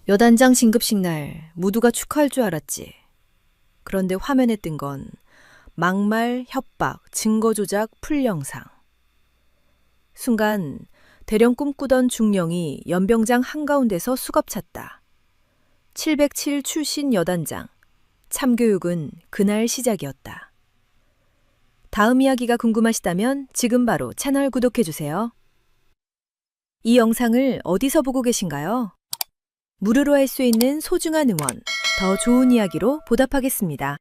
여단장 진급식 날 모두가 축하할 줄 알았지. 그런데 화면에 뜬 건 막말, 협박, 증거 조작, 풀 영상. 순간 대령 꿈꾸던 중령이 연병장 한가운데서 수갑 찼다. 707 출신 여단장. 참교육은 그날 시작이었다. 다음 이야기가 궁금하시다면 지금 바로 채널 구독해주세요. 이 영상을 어디서 보고 계신가요? 무료로 할 수 있는 소중한 응원, 더 좋은 이야기로 보답하겠습니다.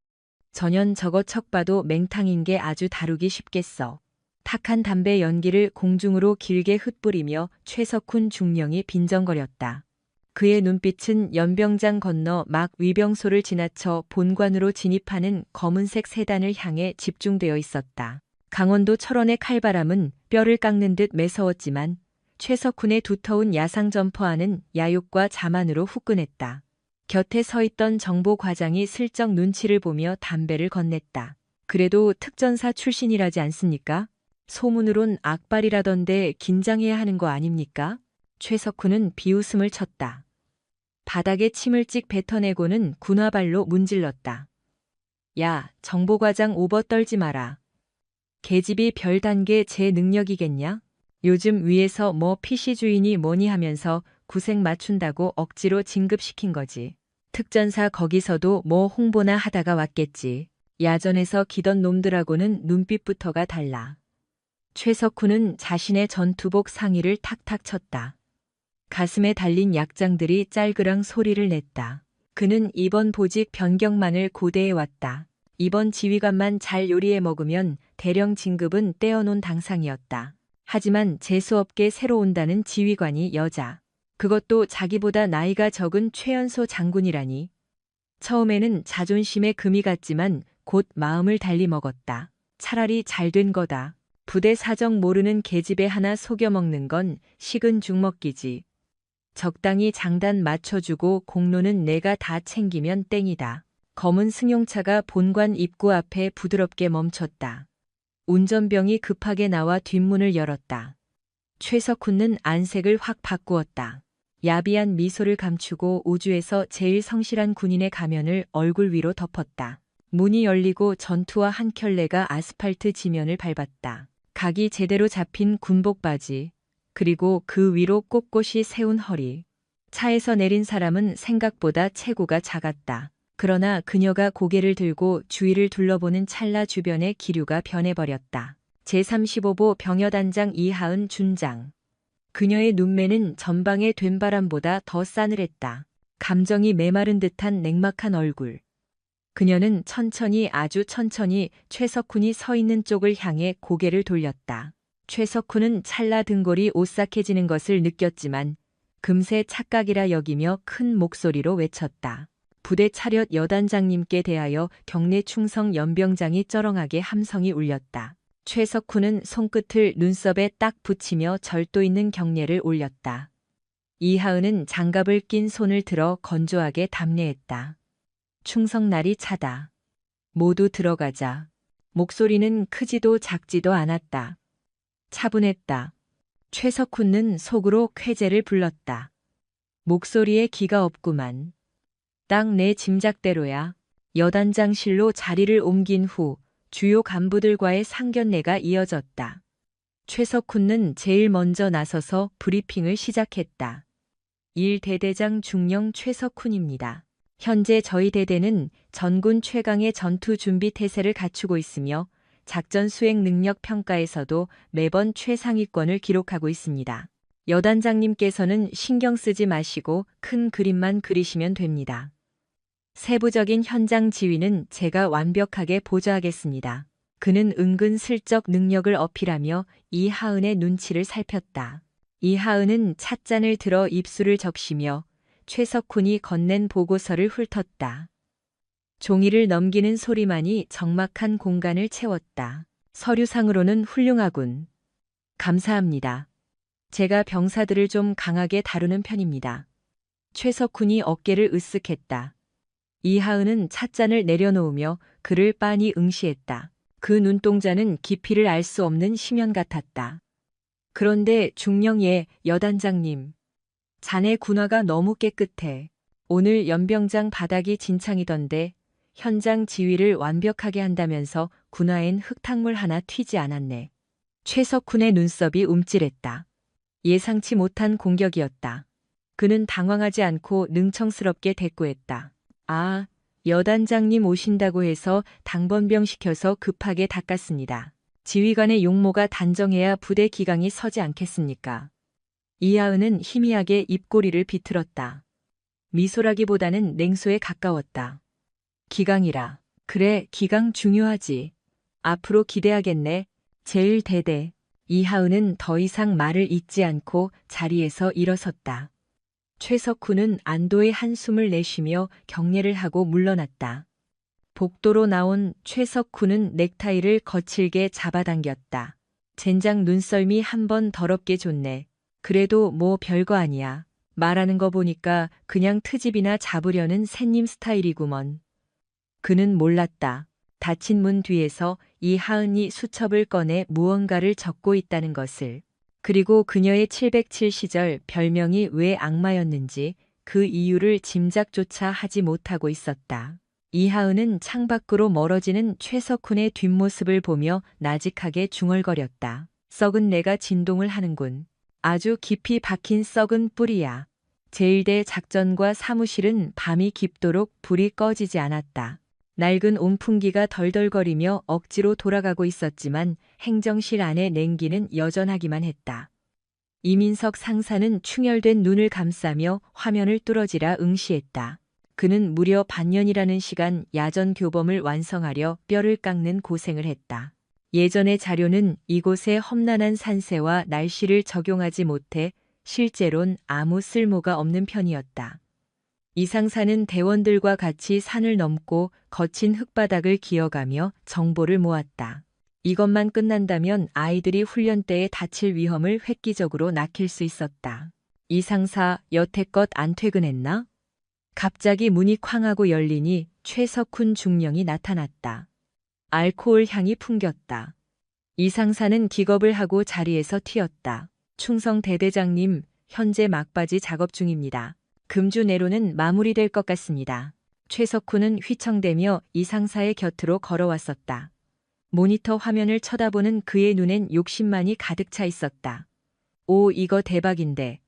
전현 저거 척 봐도 맹탕인 게 아주 다루기 쉽겠어. 탁한 담배 연기를 공중으로 길게 흩뿌리며 최석훈 중령이 빈정거렸다. 그의 눈빛은 연병장 건너 막 위병소를 지나쳐 본관으로 진입하는 검은색 세단을 향해 집중되어 있었다. 강원도 철원의 칼바람은 뼈를 깎는 듯 매서웠지만 최석훈의 두터운 야상 점퍼안은 야욕과 자만으로 후끈했다. 곁에 서 있던 정보 과장이 슬쩍 눈치를 보며 담배를 건넸다. 그래도 특전사 출신이라지 않습니까? 소문으론 악발이라던데 긴장해야 하는 거 아닙니까? 최석훈은 비웃음을 쳤다. 바닥에 침을 찍 뱉어내고는 군화발로 문질렀다. 야, 정보과장 오버 떨지 마라. 계집이 별 단계 제 능력이겠냐? 요즘 위에서 뭐 PC 주인이 뭐니 하면서 구색 맞춘다고 억지로 진급시킨 거지. 특전사 거기서도 뭐 홍보나 하다가 왔겠지. 야전에서 기던 놈들하고는 눈빛부터가 달라. 최석훈은 자신의 전투복 상의를 탁탁 쳤다. 가슴에 달린 약장들이 짤그랑 소리를 냈다. 그는 이번 보직 변경만을 고대해 왔다. 이번 지휘관만 잘 요리해 먹으면 대령 진급은 떼어놓은 당상이었다. 하지만 재수없게 새로 온다는 지휘관이 여자. 그것도 자기보다 나이가 적은 최연소 장군이라니. 처음에는 자존심에 금이 갔지만 곧 마음을 달리 먹었다. 차라리 잘된 거다. 부대 사정 모르는 계집애 하나 속여 먹는 건 식은 죽 먹기지. 적당히 장단 맞춰주고 공로는 내가 다 챙기면 땡이다. 검은 승용차가 본관 입구 앞에 부드럽게 멈췄다. 운전병이 급하게 나와 뒷문을 열었다. 최석훈은 안색을 확 바꾸었다. 야비한 미소를 감추고 우주에서 제일 성실한 군인의 가면을 얼굴 위로 덮었다. 문이 열리고 전투와 한 켤레가 아스팔트 지면을 밟았다. 각이 제대로 잡힌 군복 바지, 그리고 그 위로 꼿꼿이 세운 허리. 차에서 내린 사람은 생각보다 체구가 작았다. 그러나 그녀가 고개를 들고 주위를 둘러보는 찰나 주변의 기류가 변해버렸다. 제35보 병여단장 이하은 준장. 그녀의 눈매는 전방의 된바람보다 더 싸늘했다. 감정이 메마른 듯한 냉막한 얼굴. 그녀는 천천히 아주 천천히 최석훈이 서 있는 쪽을 향해 고개를 돌렸다. 최석훈은 찰나 등골이 오싹해지는 것을 느꼈지만 금세 착각이라 여기며 큰 목소리로 외쳤다. 부대 차렷 여단장님께 대하여 경례 충성 연병장이 쩌렁하게 함성이 울렸다. 최석훈은 손끝을 눈썹에 딱 붙이며 절도 있는 경례를 올렸다. 이하은은 장갑을 낀 손을 들어 건조하게 답례했다. 충성날이 차다. 모두 들어가자. 목소리는 크지도 작지도 않았다. 차분했다. 최석훈은 속으로 쾌재를 불렀다. 목소리에 기가 없구만. 딱 내 짐작대로야. 여단장실로 자리를 옮긴 후 주요 간부들과의 상견례가 이어졌다. 최석훈은 제일 먼저 나서서 브리핑을 시작했다. 1대대장 중령 최석훈입니다. 현재 저희 대대는 전군 최강의 전투 준비 태세를 갖추고 있으며 작전 수행 능력 평가에서도 매번 최상위권을 기록하고 있습니다. 여단장님께서는 신경 쓰지 마시고 큰 그림만 그리시면 됩니다. 세부적인 현장 지휘는 제가 완벽하게 보좌하겠습니다. 그는 은근슬쩍 능력을 어필하며 이하은의 눈치를 살폈다. 이하은은 찻잔을 들어 입술을 적시며 최석훈이 건넨 보고서를 훑었다. 종이를 넘기는 소리만이 적막한 공간을 채웠다. 서류상으로는 훌륭하군. 감사합니다. 제가 병사들을 좀 강하게 다루는 편입니다. 최석훈이 어깨를 으쓱했다. 이하은은 찻잔을 내려놓으며 그를 빤히 응시했다. 그 눈동자는 깊이를 알 수 없는 심연 같았다. 그런데 중령예, 여단장님. 자네 군화가 너무 깨끗해. 오늘 연병장 바닥이 진창이던데 현장 지휘를 완벽하게 한다면서 군화엔 흙탕물 하나 튀지 않았네. 최석훈의 눈썹이 움찔했다. 예상치 못한 공격이었다. 그는 당황하지 않고 능청스럽게 대꾸했다. 아, 여단장님 오신다고 해서 당번병 시켜서 급하게 닦았습니다. 지휘관의 용모가 단정해야 부대 기강이 서지 않겠습니까? 이하은은 희미하게 입꼬리를 비틀었다. 미소라기보다는 냉소에 가까웠다. 기강이라. 그래, 기강 중요하지. 앞으로 기대하겠네. 제일 대대. 이하은은 더 이상 말을 잇지 않고 자리에서 일어섰다. 최석훈은 안도의 한숨을 내쉬며 경례를 하고 물러났다. 복도로 나온 최석훈은 넥타이를 거칠게 잡아당겼다. 젠장 눈썰미 한 번 더럽게 줬네. 그래도 뭐 별거 아니야. 말하는 거 보니까 그냥 트집이나 잡으려는 새님 스타일이구먼. 그는 몰랐다. 닫힌 문 뒤에서 이하은이 수첩을 꺼내 무언가를 적고 있다는 것을. 그리고 그녀의 707 시절 별명이 왜 악마였는지 그 이유를 짐작조차 하지 못하고 있었다. 이하은은 창밖으로 멀어지는 최석훈의 뒷모습을 보며 나직하게 중얼거렸다. 썩은 내가 진동을 하는군. 아주 깊이 박힌 썩은 뿌리야. 제1대 작전과 사무실은 밤이 깊도록 불이 꺼지지 않았다. 낡은 온풍기가 덜덜거리며 억지로 돌아가고 있었지만 행정실 안의 냉기는 여전하기만 했다. 이민석 상사는 충혈된 눈을 감싸며 화면을 뚫어지라 응시했다. 그는 무려 반년이라는 시간 야전 교범을 완성하려 뼈를 깎는 고생을 했다. 예전의 자료는 이곳의 험난한 산세와 날씨를 적용하지 못해 실제론 아무 쓸모가 없는 편이었다. 이 상사는 대원들과 같이 산을 넘고 거친 흙바닥을 기어가며 정보를 모았다. 이것만 끝난다면 아이들이 훈련 때에 다칠 위험을 획기적으로 낙힐 수 있었다. 이 상사 여태껏 안 퇴근했나? 갑자기 문이 쾅 하고 열리니 최석훈 중령이 나타났다. 알코올 향이 풍겼다. 이 상사는 기겁을 하고 자리에서 튀었다. 충성 대대장님, 현재 막바지 작업 중입니다. 금주 내로는 마무리될 것 같습니다. 최석훈은 휘청대며 이 상사의 곁으로 걸어왔었다. 모니터 화면을 쳐다보는 그의 눈엔 욕심만이 가득 차 있었다. 오, 이거 대박인데.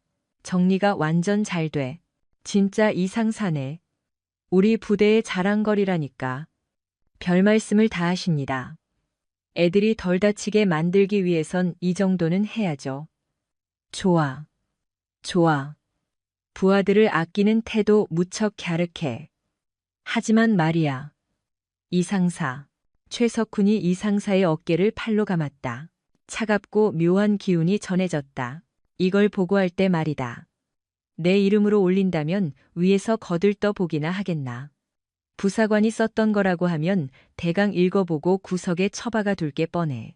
정리가 완전 잘 돼. 진짜 이 상사네. 우리 부대의 자랑거리라니까. 별 말씀을 다 하십니다. 애들이 덜 다치게 만들기 위해선 이 정도는 해야죠. 좋아. 좋아. 부하들을 아끼는 태도 무척 갸륵해. 하지만 말이야. 이 상사. 최석훈이 이 상사의 어깨를 팔로 감았다. 차갑고 묘한 기운이 전해졌다. 이걸 보고할 때 말이다. 내 이름으로 올린다면 위에서 거들떠 보기나 하겠나. 부사관이 썼던 거라고 하면 대강 읽어보고 구석에 처박아 둘 게 뻔해.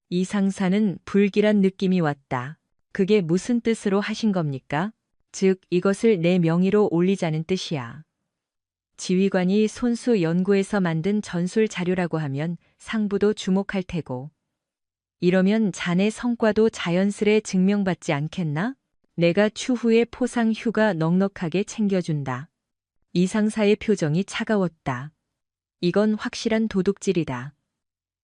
이 상사는 불길한 느낌이 왔다. 그게 무슨 뜻으로 하신 겁니까? 즉 이것을 내 명의로 올리자는 뜻이야. 지휘관이 손수 연구해서 만든 전술 자료라고 하면 상부도 주목할 테고. 이러면 자네 성과도 자연스레 증명받지 않겠나? 내가 추후에 포상 휴가 넉넉하게 챙겨준다. 이 상사의 표정이 차가웠다. 이건 확실한 도둑질이다.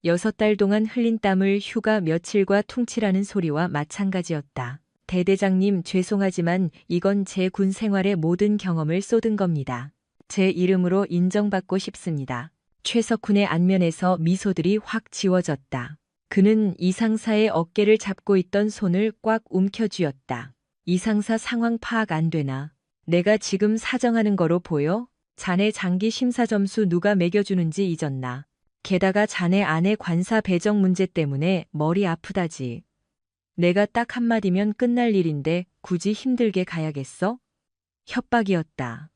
6달 동안 흘린 땀을 휴가 며칠과 퉁치라는 소리와 마찬가지였다. 대대장님 죄송하지만 이건 제 군 생활의 모든 경험을 쏟은 겁니다. 제 이름으로 인정받고 싶습니다. 최석훈의 안면에서 미소들이 확 지워졌다. 그는 이 상사의 어깨를 잡고 있던 손을 꽉 움켜쥐었다. 이 상사 상황 파악 안 되나? 내가 지금 사정하는 거로 보여? 자네 장기 심사 점수 누가 매겨주는지 잊었나? 게다가 자네 아내 관사 배정 문제 때문에 머리 아프다지. 내가 딱 한마디면 끝날 일인데 굳이 힘들게 가야겠어? 협박이었다.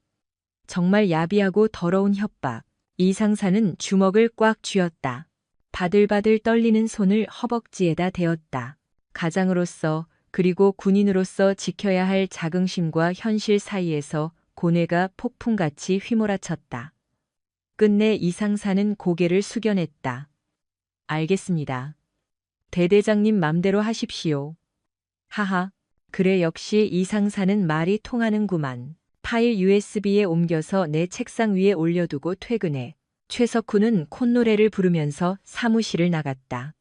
정말 야비하고 더러운 협박. 이 상사는 주먹을 꽉 쥐었다. 바들바들 떨리는 손을 허벅지에다 대었다. 가장으로서 그리고 군인으로서 지켜야 할 자긍심과 현실 사이에서 고뇌가 폭풍같이 휘몰아쳤다. 끝내 이 상사는 고개를 숙여냈다. 알겠습니다. 대대장님 맘대로 하십시오. 하하, 그래 역시 이 상사는 말이 통하는구만. 파일 USB에 옮겨서 내 책상 위에 올려두고 퇴근해. 최석훈은 콧노래를 부르면서 사무실을 나갔다.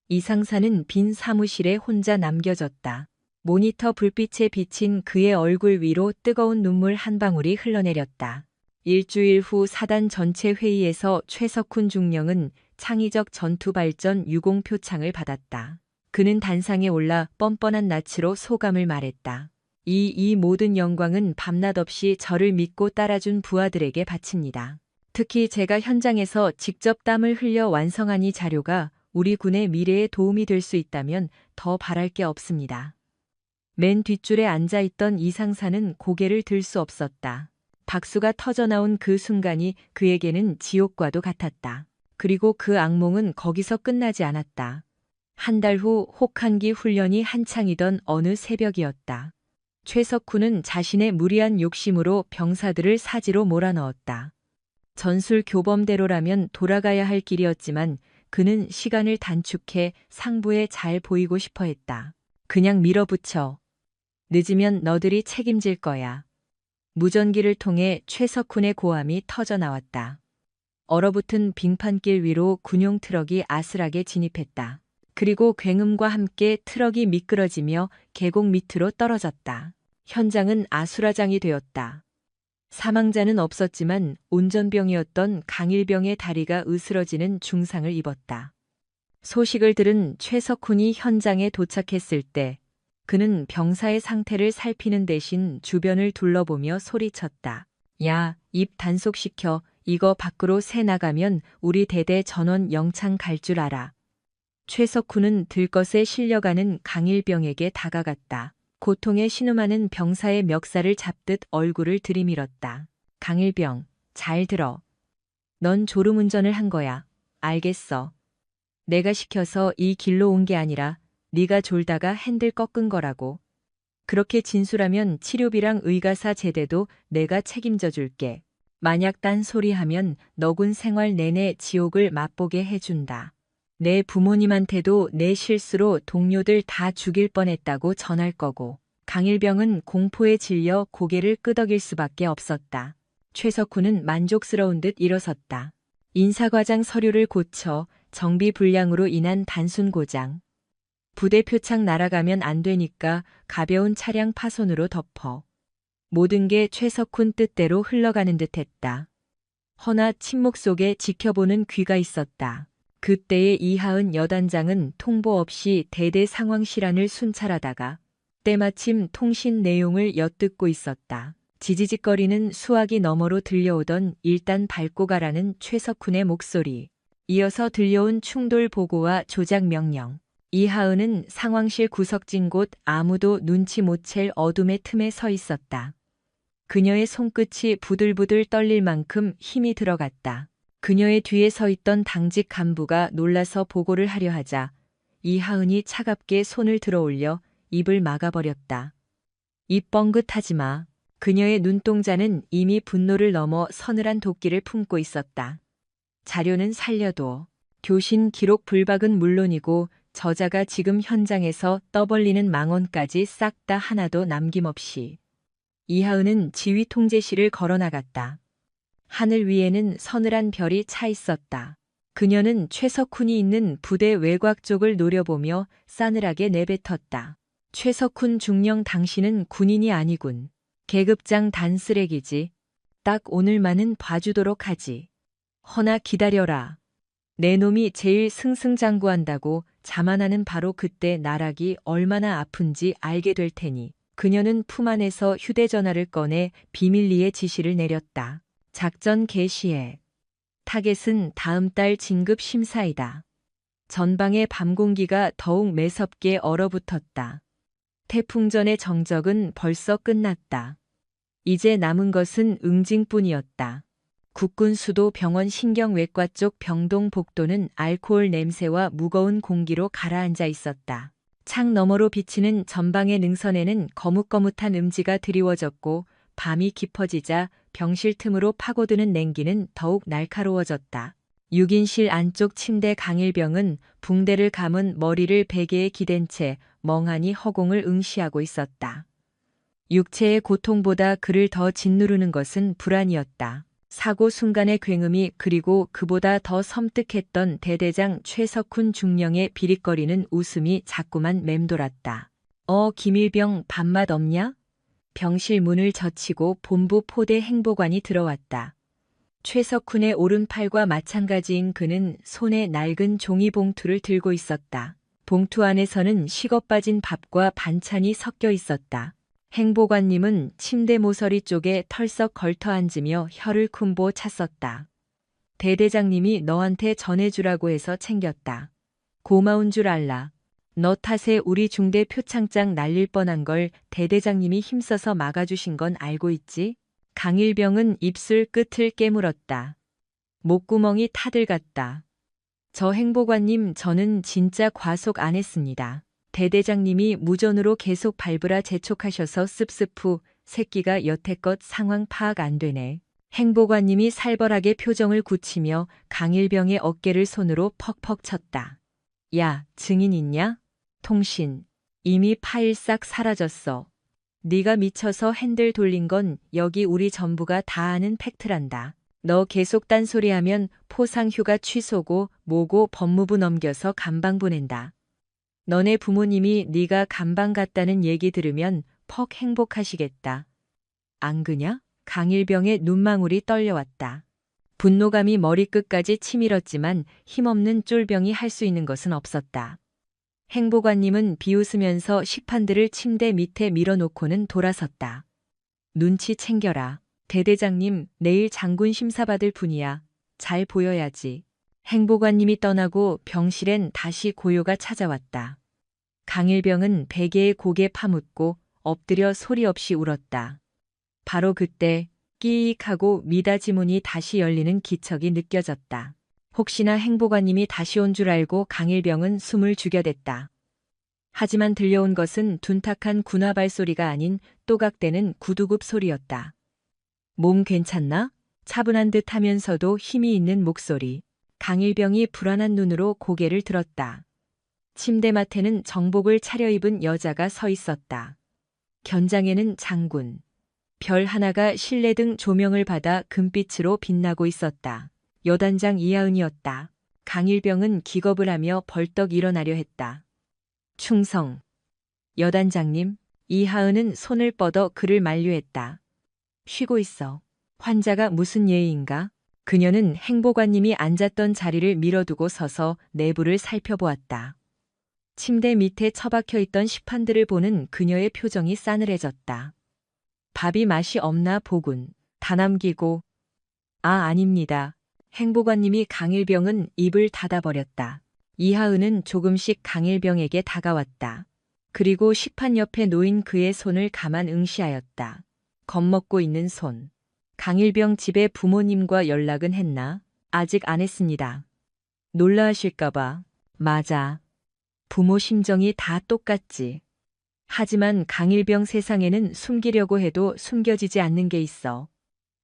이상사는 빈 사무실에 혼자 남겨졌다. 모니터 불빛에 비친 그의 얼굴 위로 뜨거운 눈물 한 방울이 흘러내렸다. 일주일 후 사단 전체 회의에서 최석훈 중령은 창의적 전투 발전 유공 표창을 받았다. 그는 단상에 올라 뻔뻔한 낯으로 소감을 말했다. 이 모든 영광은 밤낮 없이 저를 믿고 따라준 부하들에게 바칩니다. 특히 제가 현장에서 직접 땀을 흘려 완성한 이 자료가 우리 군의 미래에 도움이 될 수 있다면 더 바랄 게 없습니다. 맨 뒷줄에 앉아있던 이상사는 고개를 들 수 없었다. 박수가 터져나온 그 순간이 그에게는 지옥과도 같았다. 그리고 그 악몽은 거기서 끝나지 않았다. 한 달 후 혹한기 훈련이 한창이던 어느 새벽이었다. 최석훈은 자신의 무리한 욕심으로 병사들을 사지로 몰아넣었다. 전술 교범대로라면 돌아가야 할 길이었지만 그는 시간을 단축해 상부에 잘 보이고 싶어 했다. 그냥 밀어붙여. 늦으면 너들이 책임질 거야. 무전기를 통해 최석훈의 고함이 터져나왔다. 얼어붙은 빙판길 위로 군용 트럭이 아슬하게 진입했다. 그리고 굉음과 함께 트럭이 미끄러지며 계곡 밑으로 떨어졌다. 현장은 아수라장이 되었다. 사망자는 없었지만 운전병이었던 강일병의 다리가 으스러지는 중상을 입었다. 소식을 들은 최석훈이 현장에 도착했을 때 그는 병사의 상태를 살피는 대신 주변을 둘러보며 소리쳤다. 야, 입 단속시켜. 이거 밖으로 새 나가면 우리 대대 전원 영창 갈 줄 알아. 최석훈은 들것에 실려가는 강일병에게 다가갔다. 고통에 신음하는 병사의 멱살을 잡듯 얼굴을 들이밀었다. 강일병, 잘 들어. 넌 졸음운전을 한 거야. 알겠어. 내가 시켜서 이 길로 온 게 아니라 네가 졸다가 핸들 꺾은 거라고. 그렇게 진술하면 치료비랑 의가사 제대도 내가 책임져 줄게. 만약 딴소리하면 너군 생활 내내 지옥을 맛보게 해준다. 내 부모님한테도 내 실수로 동료들 다 죽일 뻔했다고 전할 거고. 강일병은 공포에 질려 고개를 끄덕일 수밖에 없었다. 최석훈은 만족스러운 듯 일어섰다. 인사과장 서류를 고쳐 정비 불량으로 인한 단순 고장. 부대 표창 날아가면 안 되니까 가벼운 차량 파손으로 덮어. 모든 게 최석훈 뜻대로 흘러가는 듯했다. 허나 침묵 속에 지켜보는 귀가 있었다. 그때의 이하은 여단장은 통보 없이 대대 상황 실안을 순찰하다가 때마침 통신 내용을 엿듣고 있었다. 지지직거리는 수화기 너머로 들려오던 일단 밟고 가라는 최석훈의 목소리. 이어서 들려온 충돌 보고와 조작 명령. 이하은은 상황실 구석진 곳 아무도 눈치 못 챌 어둠의 틈에 서 있었다. 그녀의 손끝이 부들부들 떨릴 만큼 힘이 들어갔다. 그녀의 뒤에 서 있던 당직 간부가 놀라서 보고를 하려 하자 이하은이 차갑게 손을 들어올려 입을 막아버렸다. 입 뻥긋하지 마. 그녀의 눈동자는 이미 분노를 넘어 서늘한 도끼를 품고 있었다. 자료는 살려둬. 교신 기록 불박은 물론이고 저자가 지금 현장에서 떠벌리는 망언까지 싹 다 하나도 남김없이. 이하은은 지휘 통제실을 걸어나갔다. 하늘 위에는 서늘한 별이 차 있었다. 그녀는 최석훈이 있는 부대 외곽 쪽을 노려보며 싸늘하게 내뱉었다. 최석훈 중령 당신은 군인이 아니군. 계급장 단쓰레기지. 딱 오늘만은 봐주도록 하지. 허나 기다려라. 내 놈이 제일 승승장구한다고 자만하는 바로 그때 나락이 얼마나 아픈지 알게 될 테니. 그녀는 품 안에서 휴대전화를 꺼내 비밀리에 지시를 내렸다. 작전 개시해. 타겟은 다음 달 진급 심사이다. 전방의 밤 공기가 더욱 매섭게 얼어붙었다. 태풍전의 정적은 벌써 끝났다. 이제 남은 것은 응징뿐이었다. 국군 수도 병원 신경외과 쪽 병동 복도는 알코올 냄새와 무거운 공기로 가라앉아 있었다. 창 너머로 비치는 전방의 능선에는 거뭇거뭇한 음지가 드리워졌고 밤이 깊어지자 병실 틈으로 파고드는 냉기는 더욱 날카로워졌다. 6인실 안쪽 침대 강일병은 붕대를 감은 머리를 베개에 기댄 채 멍하니 허공을 응시하고 있었다. 육체의 고통보다 그를 더 짓누르는 것은 불안이었다. 사고 순간의 굉음이 그리고 그보다 더 섬뜩했던 대대장 최석훈 중령의 비릿거리는 웃음이 자꾸만 맴돌았다. 김일병 밥맛 없냐? 병실 문을 젖히고 본부 포대 행보관이 들어왔다. 최석훈의 오른팔과 마찬가지인 그는 손에 낡은 종이봉투를 들고 있었다. 봉투 안에서는 식어빠진 밥과 반찬이 섞여 있었다. 행보관님은 침대 모서리 쪽에 털썩 걸터 앉으며 혀를 쿵보 찼었다. 대대장님이 너한테 전해주라고 해서 챙겼다. 고마운 줄 알라. 너 탓에 우리 중대 표창장 날릴 뻔한 걸 대대장님이 힘써서 막아주신 건 알고 있지? 강일병은 입술 끝을 깨물었다. 목구멍이 타들갔다. 저 행보관님 저는 진짜 과속 안 했습니다. 대대장님이 무전으로 계속 밟으라 재촉하셔서 씁씁후 새끼가 여태껏 상황 파악 안 되네. 행보관님이 살벌하게 표정을 굳히며 강일병의 어깨를 손으로 퍽퍽 쳤다. 야, 증인 있냐? 통신. 이미 파일 싹 사라졌어. 네가 미쳐서 핸들 돌린 건 여기 우리 전부가 다 아는 팩트란다. 너 계속 딴소리하면 포상휴가 취소고 뭐고 법무부 넘겨서 감방 보낸다. 너네 부모님이 네가 감방 갔다는 얘기 들으면 퍽 행복하시겠다. 안 그냐? 강일병의 눈망울이 떨려왔다. 분노감이 머리끝까지 치밀었지만 힘없는 쫄병이 할 수 있는 것은 없었다. 행보관님은 비웃으면서 식판들을 침대 밑에 밀어놓고는 돌아섰다. 눈치 챙겨라. 대대장님, 내일 장군 심사받을 분이야. 잘 보여야지. 행보관님이 떠나고 병실엔 다시 고요가 찾아왔다. 강일병은 베개에 고개 파묻고 엎드려 소리 없이 울었다. 바로 그때 끼익 하고 미닫이 문이 다시 열리는 기척이 느껴졌다. 혹시나 행보관님이 다시 온 줄 알고 강일병은 숨을 죽여댔다. 하지만 들려온 것은 둔탁한 군화 발소리가 아닌 또각대는 구두굽 소리였다. 몸 괜찮나? 차분한 듯 하면서도 힘이 있는 목소리. 강일병이 불안한 눈으로 고개를 들었다. 침대맡에는 정복을 차려입은 여자가 서 있었다. 견장에는 장군. 별 하나가 실내등 조명을 받아 금빛으로 빛나고 있었다. 여단장 이하은이었다. 강일병은 기겁을 하며 벌떡 일어나려 했다. 충성. 여단장님. 이하은은 손을 뻗어 그를 만류했다. 쉬고 있어. 환자가 무슨 예의인가? 그녀는 행보관님이 앉았던 자리를 밀어두고 서서 내부를 살펴보았다. 침대 밑에 처박혀 있던 식판들을 보는 그녀의 표정이 싸늘해졌다. 밥이 맛이 없나 보군. 다 남기고. 아닙니다. 행보관님이 강일병은 입을 닫아버렸다. 이하은은 조금씩 강일병에게 다가왔다. 그리고 식판 옆에 놓인 그의 손을 가만 응시하였다. 겁먹고 있는 손. 강일병 집에 부모님과 연락은 했나? 아직 안 했습니다. 놀라하실까봐. 맞아. 부모 심정이 다 똑같지. 하지만 강일병 세상에는 숨기려고 해도 숨겨지지 않는 게 있어.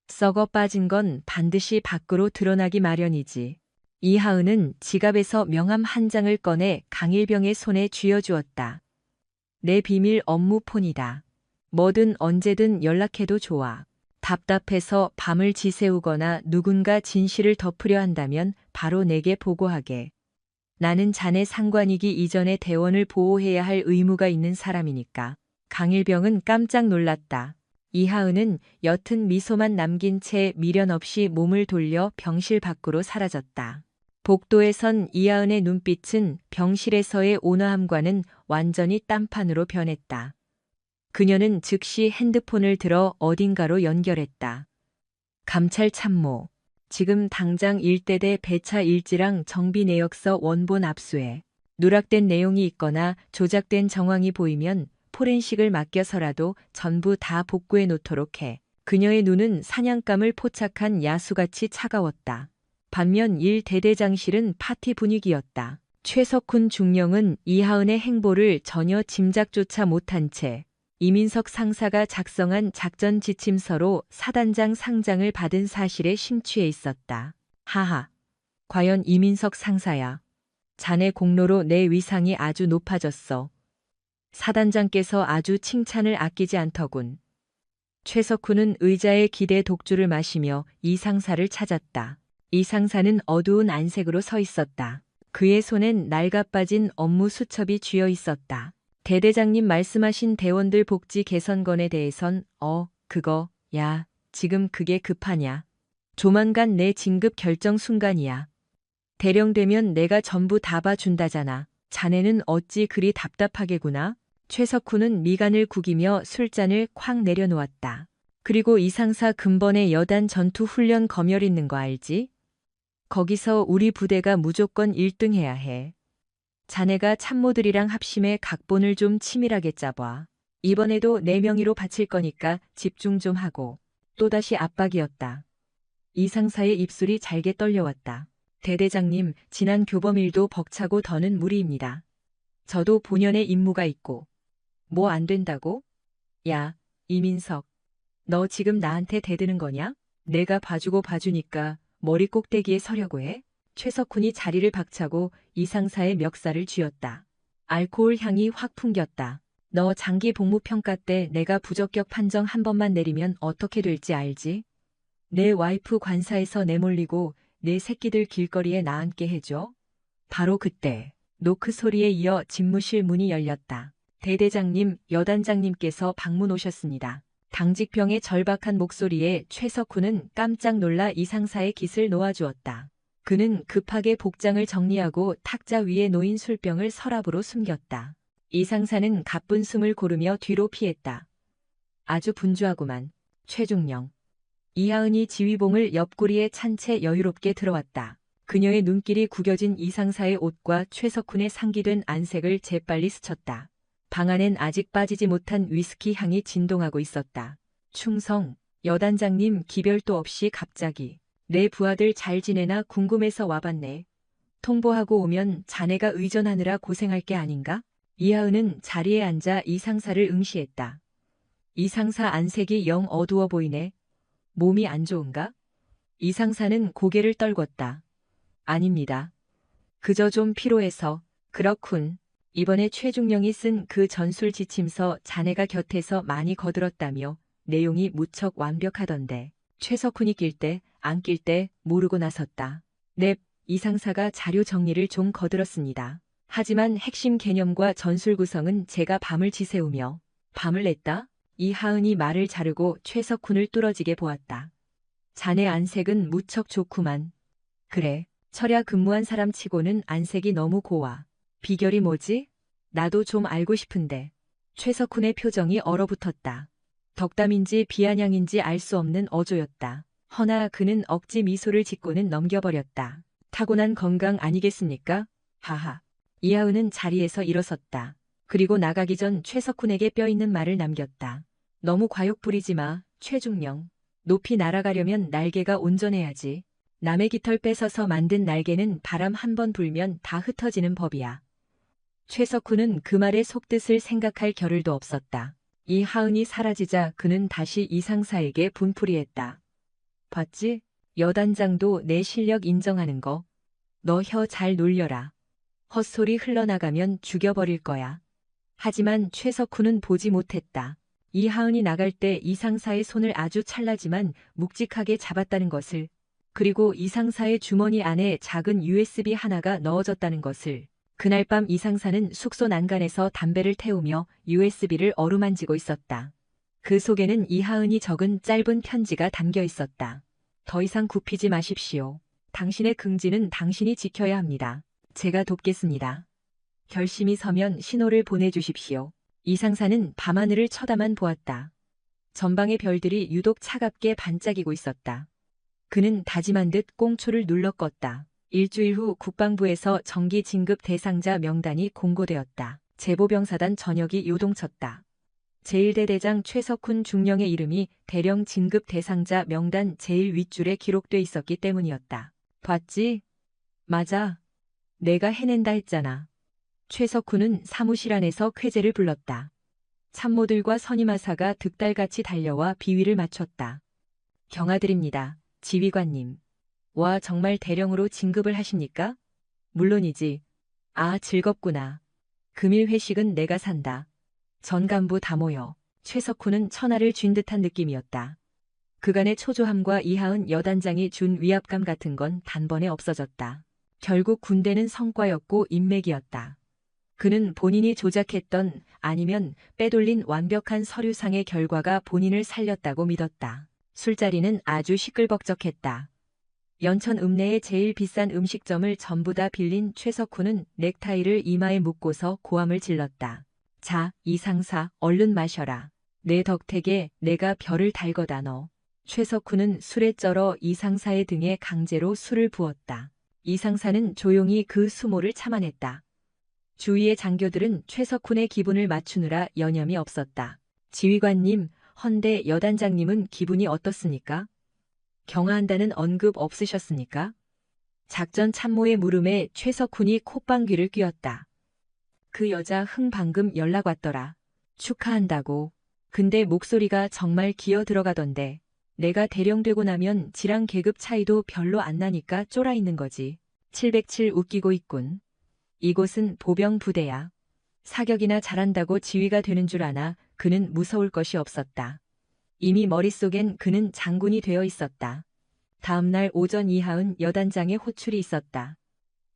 썩어 빠진 건 반드시 밖으로 드러나기 마련이지. 이하은은 지갑에서 명함 한 장을 꺼내 강일병의 손에 쥐어주었다. 내 비밀 업무 폰이다. 뭐든 언제든 연락해도 좋아. 답답해서 밤을 지새우거나 누군가 진실을 덮으려 한다면 바로 내게 보고하게. 나는 자네 상관이기 이전에 대원을 보호해야 할 의무가 있는 사람이니까. 강일병은 깜짝 놀랐다. 이하은은 옅은 미소만 남긴 채 미련 없이 몸을 돌려 병실 밖으로 사라졌다. 복도에 선 이하은의 눈빛은 병실에서의 온화함과는 완전히 딴판으로 변했다. 그녀는 즉시 핸드폰을 들어 어딘가로 연결했다. 감찰 참모. 지금 당장 일대대 배차 일지랑 정비 내역서 원본 압수해. 누락된 내용이 있거나 조작된 정황이 보이면 포렌식을 맡겨서라도 전부 다 복구해 놓도록 해. 그녀의 눈은 사냥감을 포착한 야수같이 차가웠다. 반면 1대대장실은 파티 분위기였다. 최석훈 중령은 이하은의 행보를 전혀 짐작조차 못한 채 이민석 상사가 작성한 작전 지침서로 사단장 상장을 받은 사실에 심취해 있었다. 하하. 과연 이민석 상사야. 자네 공로로 내 위상이 아주 높아졌어. 사단장께서 아주 칭찬을 아끼지 않더군. 최석훈은 의자에 기대 독주를 마시며 이 상사를 찾았다. 이 상사는 어두운 안색으로 서 있었다. 그의 손엔 낡아빠진 업무 수첩이 쥐어 있었다. 대대장님 말씀하신 대원들 복지 개선건에 대해선 야, 지금 그게 급하냐. 조만간 내 진급 결정 순간이야. 대령되면 내가 전부 다 봐준다잖아. 자네는 어찌 그리 답답하게구나. 최석훈은 미간을 구기며 술잔을 콱 내려놓았다. 그리고 이 상사 근본에 여단 전투 훈련 검열 있는 거 알지? 거기서 우리 부대가 무조건 1등 해야 해. 자네가 참모들이랑 합심해 각본을 좀 치밀하게 짜봐. 이번에도 내 명의로 바칠 거니까 집중 좀 하고. 또다시 압박이었다. 이 상사의 입술이 잘게 떨려왔다. 대대장님, 지난 교범일도 벅차고 더는 무리입니다. 저도 본연의 임무가 있고. 뭐 안 된다고? 야, 이민석. 너 지금 나한테 대드는 거냐? 내가 봐주고 봐주니까 머리 꼭대기에 서려고 해? 최석훈이 자리를 박차고 이 상사의 멱살을 쥐었다. 알코올 향이 확 풍겼다. 너 장기 복무평가 때 내가 부적격 판정 한 번만 내리면 어떻게 될지 알지? 내 와이프 관사에서 내몰리고 내 새끼들 길거리에 나앉게 해줘. 바로 그때 노크 소리에 이어 집무실 문이 열렸다. 대대장님, 여단장님께서 방문 오셨습니다. 당직병의 절박한 목소리에 최석훈은 깜짝 놀라 이 상사의 깃을 놓아주었다. 그는 급하게 복장을 정리하고 탁자 위에 놓인 술병을 서랍으로 숨겼다. 이 상사는 가쁜 숨을 고르며 뒤로 피했다. 아주 분주하구만. 최중령. 이하은이 지휘봉을 옆구리에 찬 채 여유롭게 들어왔다. 그녀의 눈길이 구겨진 이 상사의 옷과 최석훈의 상기된 안색을 재빨리 스쳤다. 방 안엔 아직 빠지지 못한 위스키 향이 진동하고 있었다. 충성, 여단장님 기별도 없이 갑자기. 내 부하들 잘 지내나 궁금해서 와봤네. 통보하고 오면 자네가 의전하느라 고생할 게 아닌가? 이하은은 자리에 앉아 이 상사를 응시했다. 이 상사 안색이 영 어두워 보이네. 몸이 안 좋은가? 이 상사는 고개를 떨궜다. 아닙니다. 그저 좀 피로해서. 그렇군. 이번에 최중령이 쓴 그 전술 지침서 자네가 곁에서 많이 거들었다며 내용이 무척 완벽하던데. 최석훈이 낄 때, 안 낄 때 모르고 나섰다. 넵, 이 상사가 자료 정리를 좀 거들었습니다. 하지만 핵심 개념과 전술 구성은 제가 밤을 지새우며. 밤을 냈다? 이하은이 말을 자르고 최석훈을 뚫어지게 보았다. 자네 안색은 무척 좋구만. 그래, 철야 근무한 사람 치고는 안색이 너무 고와. 비결이 뭐지? 나도 좀 알고 싶은데. 최석훈의 표정이 얼어붙었다. 덕담인지 비아냥인지 알 수 없는 어조였다. 허나 그는 억지 미소를 짓고는 넘겨버렸다. 타고난 건강 아니겠습니까? 하하. 이하은은 자리에서 일어섰다. 그리고 나가기 전 최석훈에게 뼈있는 말을 남겼다. 너무 과욕 부리지 마, 최중령. 높이 날아가려면 날개가 온전해야지. 남의 깃털 뺏어서 만든 날개는 바람 한 번 불면 다 흩어지는 법이야. 최석훈은 그 말의 속뜻을 생각할 겨를도 없었다. 이하은이 사라지자 그는 다시 이 상사에게 분풀이했다. 봤지? 여단장도 내 실력 인정하는 거. 너 혀 잘 놀려라. 헛소리 흘러나가면 죽여버릴 거야. 하지만 최석훈은 보지 못했다. 이하은이 나갈 때 이 상사의 손을 아주 찰나지만 묵직하게 잡았다는 것을, 그리고 이 상사의 주머니 안에 작은 USB 하나가 넣어졌다는 것을. 그날 밤 이 상사는 숙소 난간에서 담배를 태우며 USB를 어루만지고 있었다. 그 속에는 이하은이 적은 짧은 편지가 담겨 있었다. 더 이상 굽히지 마십시오. 당신의 긍지는 당신이 지켜야 합니다. 제가 돕겠습니다. 결심이 서면 신호를 보내주십시오. 이 상사는 밤하늘을 쳐다만 보았다. 전방의 별들이 유독 차갑게 반짝이고 있었다. 그는 다짐한 듯 꽁초를 눌러 껐다. 일주일 후 국방부에서 정기 진급 대상자 명단이 공고되었다. 제보병사단 전역이 요동쳤다. 제1대대장 최석훈 중령의 이름이 대령 진급 대상자 명단 제일 윗줄에 기록돼 있었기 때문이었다. 봤지? 맞아. 내가 해낸다 했잖아. 최석훈은 사무실 안에서 쾌재를 불렀다. 참모들과 선임하사가 득달같이 달려와 비위를 맞췄다. 경하드립니다, 지휘관님. 와, 정말 대령으로 진급을 하십니까? 물론이지. 아, 즐겁구나. 금일 회식은 내가 산다. 전 간부 다 모여. 최석훈은 천하를 쥔 듯한 느낌이었다. 그간의 초조함과 이하은 여단장이 준 위압감 같은 건 단번에 없어졌다. 결국 군대는 성과였고 인맥이었다. 그는 본인이 조작했던 아니면 빼돌린 완벽한 서류상의 결과가 본인을 살렸다고 믿었다. 술자리는 아주 시끌벅적했다. 연천 읍내의 제일 비싼 음식점을 전부 다 빌린 최석훈은 넥타이를 이마에 묶고서 고함을 질렀다. 자, 이상사, 얼른 마셔라. 내 덕택에 내가 별을 달거다 너. 최석훈은 술에 쩔어 이상사의 등에 강제로 술을 부었다. 이상사는 조용히 그 수모를 참아냈다. 주위의 장교들은 최석훈의 기분을 맞추느라 여념이 없었다. 지휘관님, 헌데 여단장님은 기분이 어떻습니까? 경화한다는 언급 없으셨습니까? 작전 참모의 물음에 최석훈이 콧방귀를 뀌었다. 그 여자 방금 연락 왔더라. 축하한다고. 근데 목소리가 정말 기어 들어가던데. 내가 대령되고 나면 지랑 계급 차이도 별로 안 나니까 쫄아 있는 거지. 707 웃기고 있군. 이곳은 보병 부대야. 사격이나 잘한다고 지휘가 되는 줄 아나 그는 무서울 것이 없었다. 이미 머릿속엔 그는 장군이 되어 있었다. 다음날 오전 이하은 여단장의 호출이 있었다.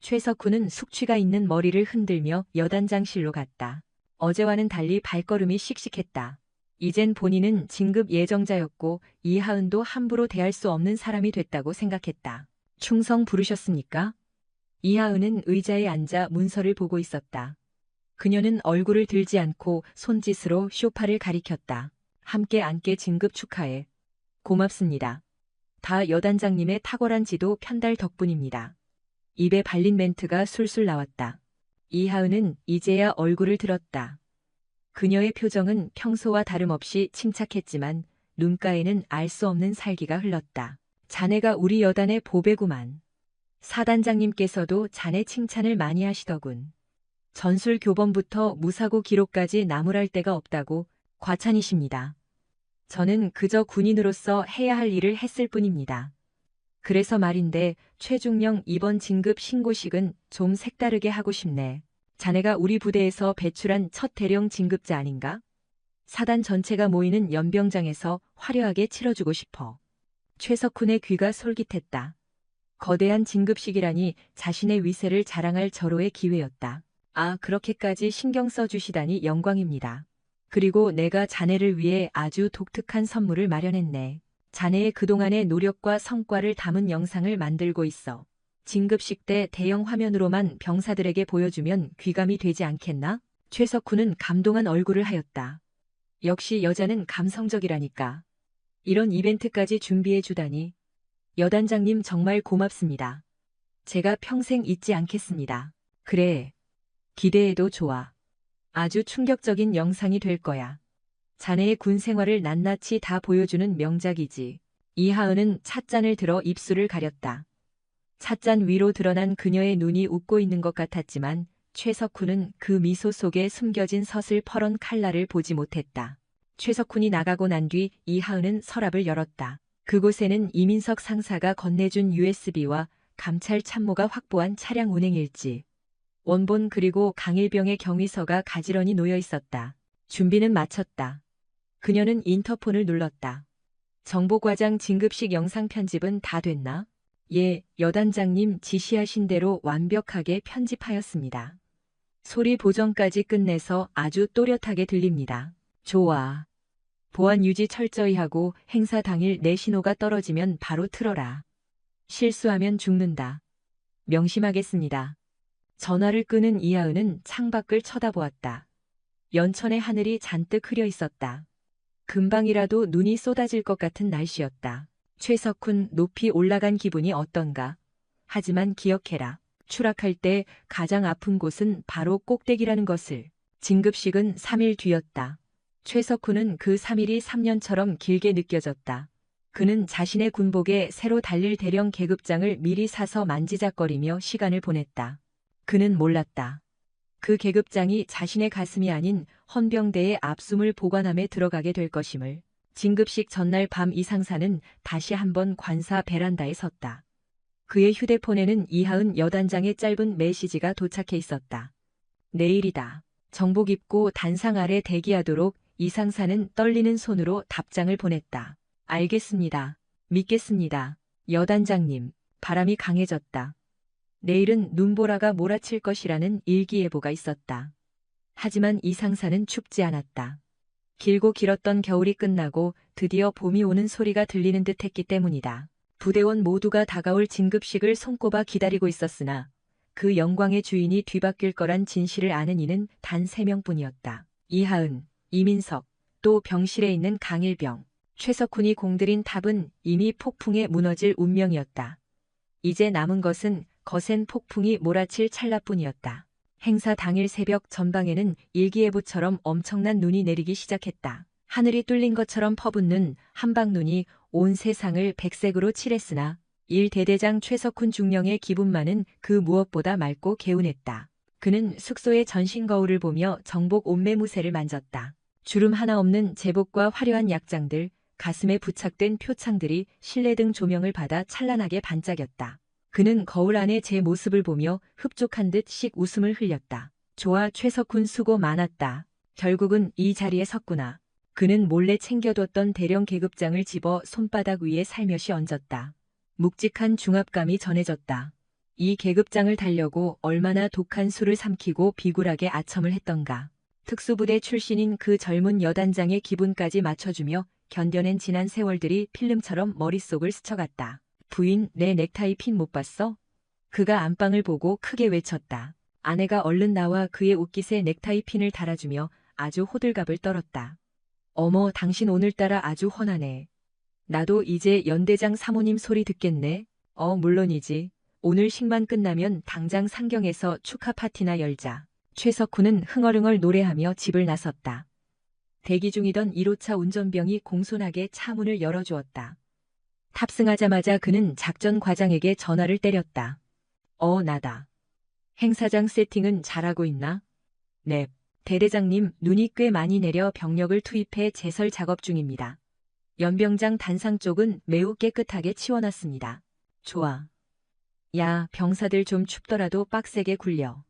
최석훈은 숙취가 있는 머리를 흔들며 여단장실로 갔다. 어제와는 달리 발걸음이 씩씩했다. 이젠 본인은 진급 예정자였고 이하은도 함부로 대할 수 없는 사람이 됐다고 생각했다. 충성 부르셨습니까? 이하은은 의자에 앉아 문서를 보고 있었다. 그녀는 얼굴을 들지 않고 손짓으로 쇼파를 가리켰다. 함께 앉게 진급 축하해. 고맙습니다. 다 여단장님의 탁월한 지도 편달 덕분입니다. 입에 발린 멘트가 술술 나왔다. 이하은은 이제야 얼굴을 들었다. 그녀의 표정은 평소와 다름없이 침착했지만 눈가에는 알 수 없는 살기가 흘렀다. 자네가 우리 여단의 보배구만. 사단장님께서도 자네 칭찬을 많이 하시더군. 전술 교범부터 무사고 기록까지 나무랄 데가 없다고 과찬이십니다. 저는 그저 군인으로서 해야 할 일을 했을 뿐입니다. 그래서 말인데 최중령 이번 진급 신고식은 좀 색다르게 하고 싶네. 자네가 우리 부대에서 배출한 첫 대령 진급자 아닌가? 사단 전체가 모이는 연병장에서 화려하게 치러주고 싶어. 최석훈의 귀가 솔깃했다. 거대한 진급식이라니 자신의 위세를 자랑할 절호의 기회였다. 아, 그렇게까지 신경 써주시다니 영광입니다. 그리고 내가 자네를 위해 아주 독특한 선물을 마련했네. 자네의 그동안의 노력과 성과를 담은 영상을 만들고 있어. 진급식 때 대형 화면으로만 병사들에게 보여주면 귀감이 되지 않겠나? 최석훈은 감동한 얼굴을 하였다. 역시 여자는 감성적이라니까. 이런 이벤트까지 준비해 주다니. 여단장님 정말 고맙습니다. 제가 평생 잊지 않겠습니다. 그래. 기대해도 좋아. 아주 충격적인 영상이 될 거야. 자네의 군 생활을 낱낱이 다 보여주는 명작이지. 이하은은 찻잔을 들어 입술을 가렸다. 찻잔 위로 드러난 그녀의 눈이 웃고 있는 것 같았지만 최석훈은 그 미소 속에 숨겨진 서슬퍼런 칼날을 보지 못했다. 최석훈이 나가고 난 뒤 이하은은 서랍을 열었다. 그곳에는 이민석 상사가 건네준 USB와 감찰 참모가 확보한 차량 운행일지, 원본 그리고 강일병의 경위서가 가지런히 놓여 있었다. 준비는 마쳤다. 그녀는 인터폰을 눌렀다. 정보과장 진급식 영상 편집은 다 됐나? 예, 여단장님 지시하신 대로 완벽하게 편집하였습니다. 소리 보정까지 끝내서 아주 또렷하게 들립니다. 좋아. 보안 유지 철저히 하고 행사 당일 내 신호가 떨어지면 바로 틀어라. 실수하면 죽는다. 명심하겠습니다. 전화를 끄는 이하은은 창밖을 쳐다보았다. 연천의 하늘이 잔뜩 흐려 있었다. 금방이라도 눈이 쏟아질 것 같은 날씨였다. 최석훈 높이 올라간 기분이 어떤가? 하지만 기억해라. 추락할 때 가장 아픈 곳은 바로 꼭대기라는 것을. 진급식은 3일 뒤였다. 최석훈은 그 3일이 3년처럼 길게 느껴졌다. 그는 자신의 군복에 새로 달릴 대령 계급장을 미리 사서 만지작거리며 시간을 보냈다. 그는 몰랐다. 그 계급장이 자신의 가슴이 아닌 헌병대의 앞숨을 보관함에 들어가게 될 것임을. 진급식 전날 밤 이상사는 다시 한번 관사 베란다에 섰다. 그의 휴대폰에는 이하은 여단장의 짧은 메시지가 도착해 있었다. 내일이다. 정복 입고 단상 아래 대기하도록 이상사는 떨리는 손으로 답장을 보냈다. 알겠습니다. 믿겠습니다. 여단장님, 바람이 강해졌다. 내일은 눈보라가 몰아칠 것이라는 일기예보가 있었다. 하지만 이상사는 춥지 않았다. 길고 길었던 겨울이 끝나고 드디어 봄이 오는 소리가 들리는 듯 했기 때문이다. 부대원 모두가 다가올 진급식을 손꼽아 기다리고 있었으나 그 영광의 주인이 뒤바뀔 거란 진실을 아는 이는 단 3명뿐이었다. 이하은, 이민석, 또 병실에 있는 강일병. 최석훈이 공들인 탑은 이미 폭풍에 무너질 운명이었다. 이제 남은 것은 거센 폭풍이 몰아칠 찰나뿐이었다. 행사 당일 새벽 전방에는 일기예보처럼 엄청난 눈이 내리기 시작했다. 하늘이 뚫린 것처럼 퍼붓는 한방눈이 온 세상을 백색으로 칠했으나 일대대장 최석훈 중령의 기분만은 그 무엇보다 맑고 개운했다. 그는 숙소의 전신 거울을 보며 정복 옷매무새를 만졌다. 주름 하나 없는 제복과 화려한 약장들, 가슴에 부착된 표창들이 실내등 조명을 받아 찬란하게 반짝였다. 그는 거울 안에 제 모습을 보며 흡족한 듯씩 웃음을 흘렸다. 좋아, 최석훈 수고 많았다. 결국은 이 자리에 섰구나. 그는 몰래 챙겨뒀던 대령 계급장을 집어 손바닥 위에 살며시 얹었다. 묵직한 중압감이 전해졌다. 이 계급장을 달려고 얼마나 독한 술을 삼키고 비굴하게 아첨을 했던가. 특수부대 출신인 그 젊은 여단장의 기분까지 맞춰주며 견뎌낸 지난 세월들이 필름처럼 머릿속을 스쳐갔다. 부인, 내 넥타이 핀 못 봤어? 그가 안방을 보고 크게 외쳤다. 아내가 얼른 나와 그의 옷깃에 넥타이 핀을 달아주며 아주 호들갑을 떨었다. 어머, 당신 오늘따라 아주 훤하네. 나도 이제 연대장 사모님 소리 듣겠네. 물론이지. 오늘 식만 끝나면 당장 상경에서 축하 파티나 열자. 최석훈은 흥얼흥얼 노래하며 집을 나섰다. 대기 중이던 1호차 운전병이 공손하게 차 문을 열어주었다. 탑승하자마자 그는 작전 과장에게 전화를 때렸다. 나다. 행사장 세팅은 잘하고 있나? 네. 대대장님, 눈이 꽤 많이 내려 병력을 투입해 제설 작업 중입니다. 연병장 단상 쪽은 매우 깨끗하게 치워놨습니다. 좋아. 야, 병사들 좀 춥더라도 빡세게 굴려.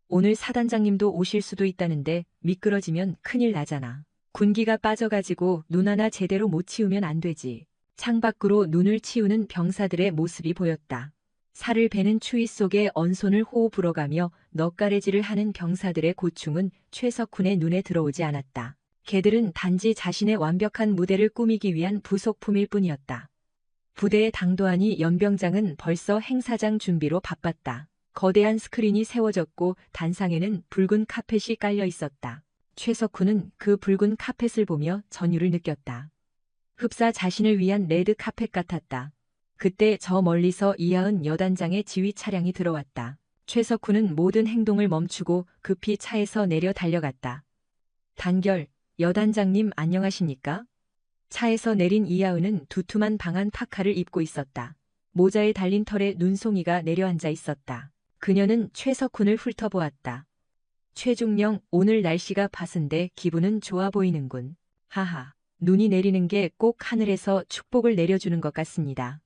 오늘 사단장님도 오실 수도 있다는데 미끄러지면 큰일 나잖아. 군기가 빠져가지고 눈 하나 제대로 못 치우면 안 되지. 창밖으로 눈을 치우는 병사들의 모습이 보였다. 살을 베는 추위 속에 언손을 호호 불어가며 넋가래질을 하는 병사들의 고충은 최석훈의 눈에 들어오지 않았다. 걔들은 단지 자신의 완벽한 무대를 꾸미기 위한 부속품일 뿐이었다. 부대의 당도하니 연병장은 벌써 행사장 준비로 바빴다. 거대한 스크린이 세워졌고 단상에는 붉은 카펫이 깔려 있었다. 최석훈은 그 붉은 카펫을 보며 전율을 느꼈다. 흡사 자신을 위한 레드 카펫 같았다. 그때 저 멀리서 이하은 여단장의 지휘 차량이 들어왔다. 최석훈은 모든 행동을 멈추고 급히 차에서 내려 달려갔다. 단결, 여단장님 안녕하십니까? 차에서 내린 이하은은 두툼한 방한 파카를 입고 있었다. 모자에 달린 털에 눈송이가 내려앉아 있었다. 그녀는 최석훈을 훑어보았다. 최중령, 오늘 날씨가 파스인데 기분은 좋아 보이는군. 하하, 눈이 내리는 게 꼭 하늘에서 축복을 내려주는 것 같습니다.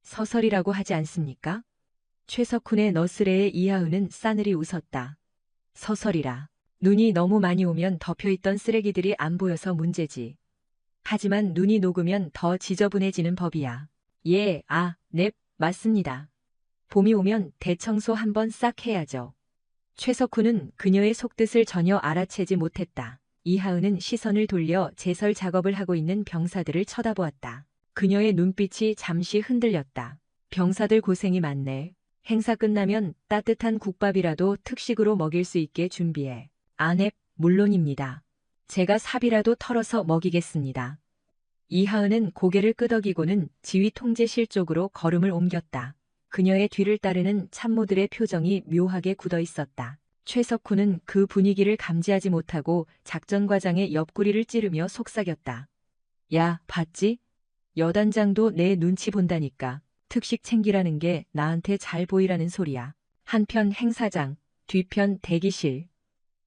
서설이라고 하지 않습니까? 최석훈의 너스레에 이하은은 싸늘히 웃었다. 서설이라. 눈이 너무 많이 오면 덮여있던 쓰레기들이 안 보여서 문제지. 하지만 눈이 녹으면 더 지저분해지는 법이야. 예, 넵, 맞습니다. 봄이 오면 대청소 한번 싹 해야죠. 최석훈은 그녀의 속뜻을 전혀 알아채지 못했다. 이하은은 시선을 돌려 제설 작업을 하고 있는 병사들을 쳐다보았다. 그녀의 눈빛이 잠시 흔들렸다. 병사들 고생이 많네. 행사 끝나면 따뜻한 국밥이라도 특식으로 먹일 수 있게 준비해. 넵, 물론입니다. 제가 삽이라도 털어서 먹이겠습니다. 이하은은 고개를 끄덕이고는 지휘 통제실 쪽으로 걸음을 옮겼다. 그녀의 뒤를 따르는 참모들의 표정이 묘하게 굳어 있었다. 최석훈은 그 분위기를 감지하지 못하고 작전과장의 옆구리를 찌르며 속삭였다. 야, 봤지? 여단장도 내 눈치 본다니까. 특식 챙기라는 게 나한테 잘 보이라는 소리야. 한편 행사장, 뒤편 대기실.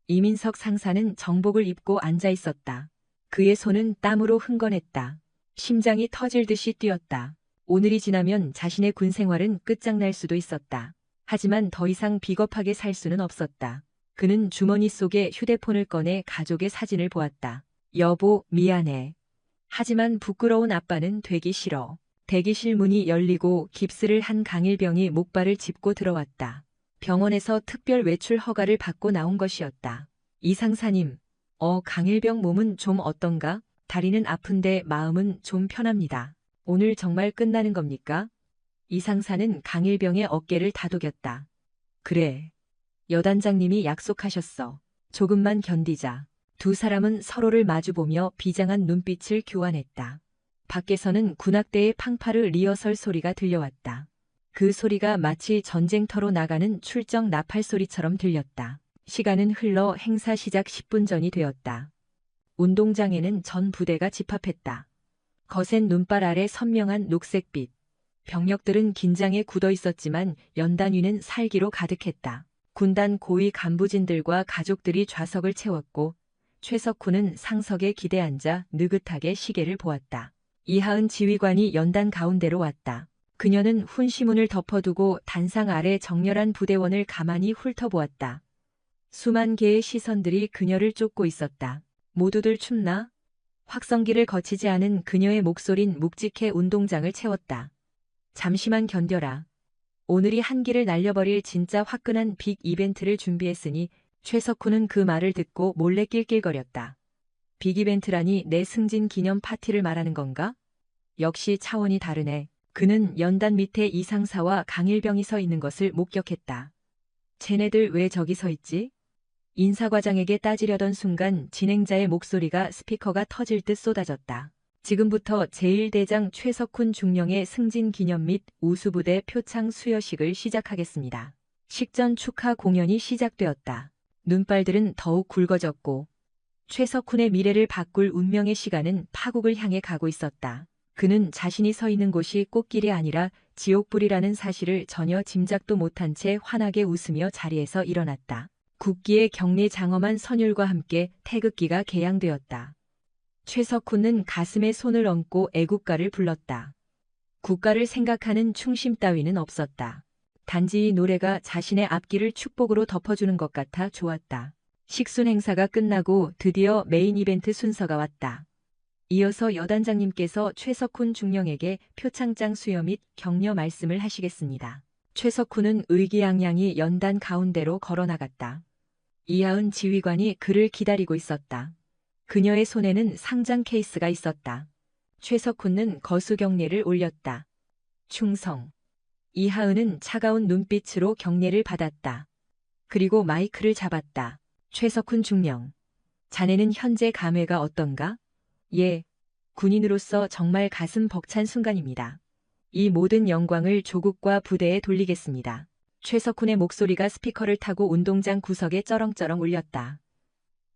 이민석 상사는 정복을 입고 앉아 있었다. 그의 손은 땀으로 흥건했다. 심장이 터질 듯이 뛰었다. 오늘이 지나면 자신의 군 생활은 끝장날 수도 있었다. 하지만 더 이상 비겁하게 살 수는 없었다. 그는 주머니 속에 휴대폰을 꺼내 가족의 사진을 보았다. 여보, 미안해. 하지만 부끄러운 아빠는 되기 싫어. 대기실 문이 열리고 깁스를 한 강일병이 목발을 짚고 들어왔다. 병원에서 특별 외출 허가를 받고 나온 것이었다. 이상사님, 강일병 몸은 좀 어떤가? 다리는 아픈데 마음은 좀 편합니다. 오늘 정말 끝나는 겁니까? 이상사는 강일병의 어깨를 다독였다. 그래. 여단장님이 약속하셨어. 조금만 견디자. 두 사람은 서로를 마주보며 비장한 눈빛을 교환했다. 밖에서는 군악대의 팡파르 리허설 소리가 들려왔다. 그 소리가 마치 전쟁터로 나가는 출정 나팔 소리처럼 들렸다. 시간은 흘러 행사 시작 10분 전이 되었다. 운동장에는 전 부대가 집합했다. 거센 눈발 아래 선명한 녹색빛. 병력들은 긴장에 굳어 있었지만 연단 위는 살기로 가득했다. 군단 고위 간부진들과 가족들이 좌석을 채웠고 최석훈은 상석에 기대 앉아 느긋하게 시계를 보았다. 이하은 지휘관이 연단 가운데로 왔다. 그녀는 훈시문을 덮어두고 단상 아래 정렬한 부대원을 가만히 훑어보았다. 수만 개의 시선들이 그녀를 쫓고 있었다. 모두들 춥나? 확성기를 거치지 않은 그녀의 목소린 묵직해 운동장을 채웠다. 잠시만 견뎌라. 오늘이 한기를 날려버릴 진짜 화끈한 빅 이벤트를 준비했으니 최석훈은 그 말을 듣고 몰래 낄낄거렸다. 빅 이벤트라니 내 승진 기념 파티를 말하는 건가? 역시 차원이 다르네. 그는 연단 밑에 이상사와 강일병이 서 있는 것을 목격했다. 쟤네들 왜 저기 서 있지? 인사과장에게 따지려던 순간 진행자의 목소리가 스피커가 터질 듯 쏟아졌다. 지금부터 제1대장 최석훈 중령의 승진 기념 및 우수부대 표창 수여식을 시작하겠습니다. 식전 축하 공연이 시작되었다. 눈발들은 더욱 굵어졌고 최석훈의 미래를 바꿀 운명의 시간은 파국을 향해 가고 있었다. 그는 자신이 서 있는 곳이 꽃길이 아니라 지옥불이라는 사실을 전혀 짐작도 못한 채 환하게 웃으며 자리에서 일어났다. 국기의 경례 장엄한 선율과 함께 태극기가 개양되었다. 최석훈은 가슴에 손을 얹고 애국가를 불렀다. 국가를 생각하는 충심 따위는 없었다. 단지 이 노래가 자신의 앞길을 축복으로 덮어주는 것 같아 좋았다. 식순 행사가 끝나고 드디어 메인 이벤트 순서가 왔다. 이어서 여단장님께서 최석훈 중령에게 표창장 수여 및 격려 말씀을 하시겠습니다. 최석훈은 의기양양히 연단 가운데로 걸어나갔다. 이하은 지휘관이 그를 기다리고 있었다. 그녀의 손에는 상장 케이스가 있었다. 최석훈은 거수 경례를 올렸다. 충성. 이하은은 차가운 눈빛으로 경례를 받았다. 그리고 마이크를 잡았다. 최석훈 중령. 자네는 현재 감회가 어떤가? 예. 군인으로서 정말 가슴 벅찬 순간입니다. 이 모든 영광을 조국과 부대에 돌리겠습니다. 최석훈의 목소리가 스피커를 타고 운동장 구석에 쩌렁쩌렁 울렸다.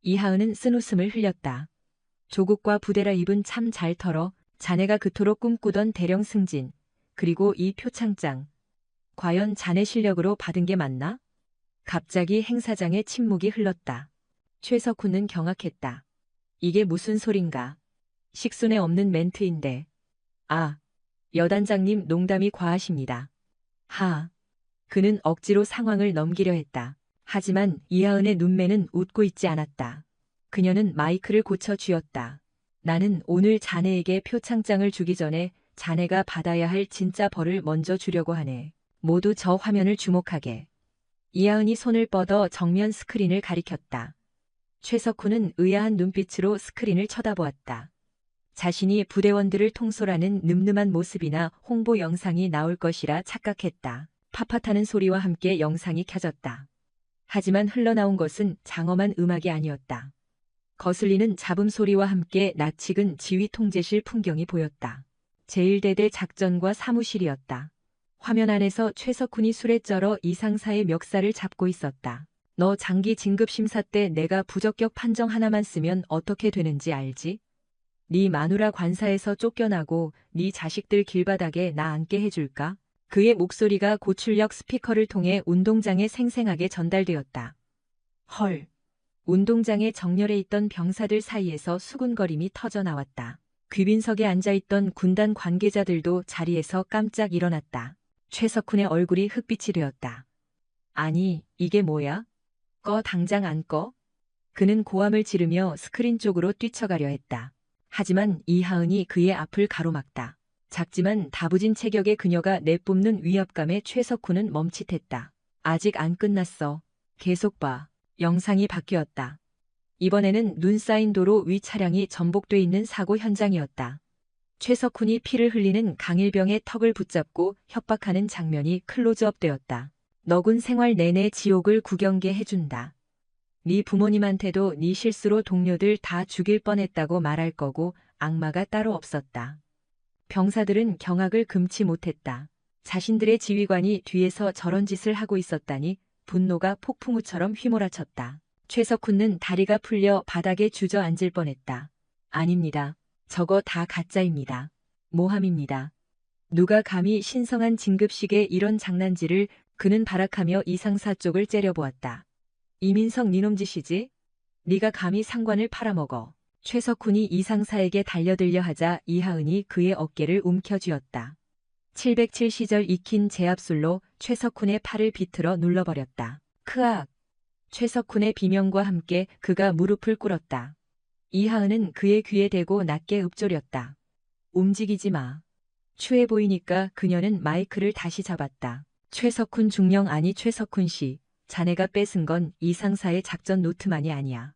이하은은 쓴웃음을 흘렸다. 조국과 부대라 입은 참 잘 털어. 자네가 그토록 꿈꾸던 대령 승진, 그리고 이 표창장. 과연 자네 실력으로 받은 게 맞나? 갑자기 행사장에 침묵이 흘렀다. 최석훈은 경악했다. 이게 무슨 소린가? 식순에 없는 멘트인데. 아, 여단장님 농담이 과하십니다. 하. 그는 억지로 상황을 넘기려 했다. 하지만 이하은의 눈매는 웃고 있지 않았다. 그녀는 마이크를 고쳐 쥐었다. 나는 오늘 자네에게 표창장을 주기 전에 자네가 받아야 할 진짜 벌을 먼저 주려고 하네. 모두 저 화면을 주목하게. 이하은이 손을 뻗어 정면 스크린을 가리켰다. 최석훈은 의아한 눈빛으로 스크린을 쳐다보았다. 자신이 부대원들을 통솔하는 늠름한 모습이나 홍보 영상이 나올 것이라 착각했다. 팟팟하는 소리와 함께 영상이 켜졌다. 하지만 흘러나온 것은 장엄한 음악이 아니었다. 거슬리는 잡음 소리와 함께 낯익은 지휘 통제실 풍경이 보였다. 제1대대 작전과 사무실이었다. 화면 안에서 최석훈이 술에 쩔어 이상사의 멱살을 잡고 있었다. 너 장기 진급 심사 때 내가 부적격 판정 하나만 쓰면 어떻게 되는지 알지? 네 마누라 관사에서 쫓겨나고 네 자식들 길바닥에 나 앉게 해줄까? 그의 목소리가 고출력 스피커를 통해 운동장에 생생하게 전달되었다. 헐. 운동장에 정렬해 있던 병사들 사이에서 수군거림이 터져나왔다. 귀빈석에 앉아있던 군단 관계자들도 자리에서 깜짝 일어났다. 최석훈의 얼굴이 흑빛이 되었다. 아니, 이게 뭐야? 꺼, 당장 안 꺼? 그는 고함을 지르며 스크린 쪽으로 뛰쳐가려 했다. 하지만 이하은이 그의 앞을 가로막다. 작지만 다부진 체격의 그녀가 내뿜는 위압감에 최석훈은 멈칫했다. 아직 안 끝났어. 계속 봐. 영상이 바뀌었다. 이번에는 눈 쌓인 도로 위 차량이 전복돼 있는 사고 현장이었다. 최석훈이 피를 흘리는 강일병의 턱을 붙잡고 협박하는 장면이 클로즈업되었다. 너군 생활 내내 지옥을 구경게 해준다. 네 부모님한테도 네 실수로 동료들 다 죽일 뻔했다고 말할 거고 악마가 따로 없었다. 병사들은 경악을 금치 못했다. 자신들의 지휘관이 뒤에서 저런 짓을 하고 있었다니 분노가 폭풍우처럼 휘몰아쳤다. 최석훈은 다리가 풀려 바닥에 주저앉을 뻔했다. 아닙니다. 저거 다 가짜입니다. 모함입니다. 누가 감히 신성한 진급식에 이런 장난질을. 그는 발악하며 이상사 쪽을 째려보았다. 이민석 니놈 짓이지? 네가 감히 상관을 팔아먹어. 최석훈이 이상사에게 달려들려 하자 이하은이 그의 어깨를 움켜쥐었다. 707시절 익힌 제압술로 최석훈의 팔을 비틀어 눌러버렸다. 크악! 최석훈의 비명과 함께 그가 무릎을 꿇었다. 이하은은 그의 귀에 대고 낮게 읊조렸다. 움직이지 마. 추해 보이니까 그녀는 마이크를 다시 잡았다. 최석훈 중령 아니 최석훈 씨, 자네가 뺏은 건 이상사의 작전 노트만이 아니야.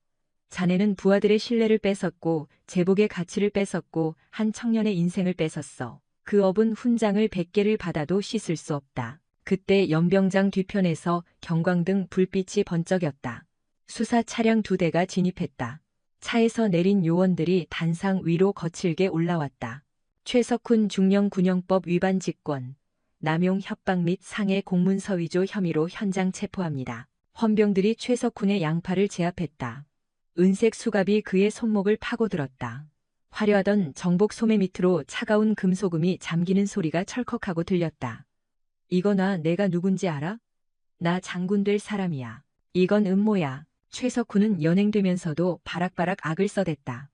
자네는 부하들의 신뢰를 뺏었고 제복의 가치를 뺏었고 한 청년의 인생을 뺏었어. 그 업은 훈장을 100개를 받아도 씻을 수 없다. 그때 연병장 뒤편에서 경광등 불빛이 번쩍였다. 수사 차량 2대가 진입했다. 차에서 내린 요원들이 단상 위로 거칠게 올라왔다. 최석훈 중령 군형법 위반 직권, 남용 협박 및 상해 공문서 위조 혐의로 현장 체포합니다. 헌병들이 최석훈의 양팔을 제압했다. 은색 수갑이 그의 손목을 파고들었다. 화려하던 정복 소매 밑으로 차가운 금소금이 잠기는 소리가 철컥하고 들렸다. 이거 내가 누군지 알아? 나 장군 될 사람이야. 이건 음모야. 최석훈은 연행되면서도 바락바락 악을 써댔다.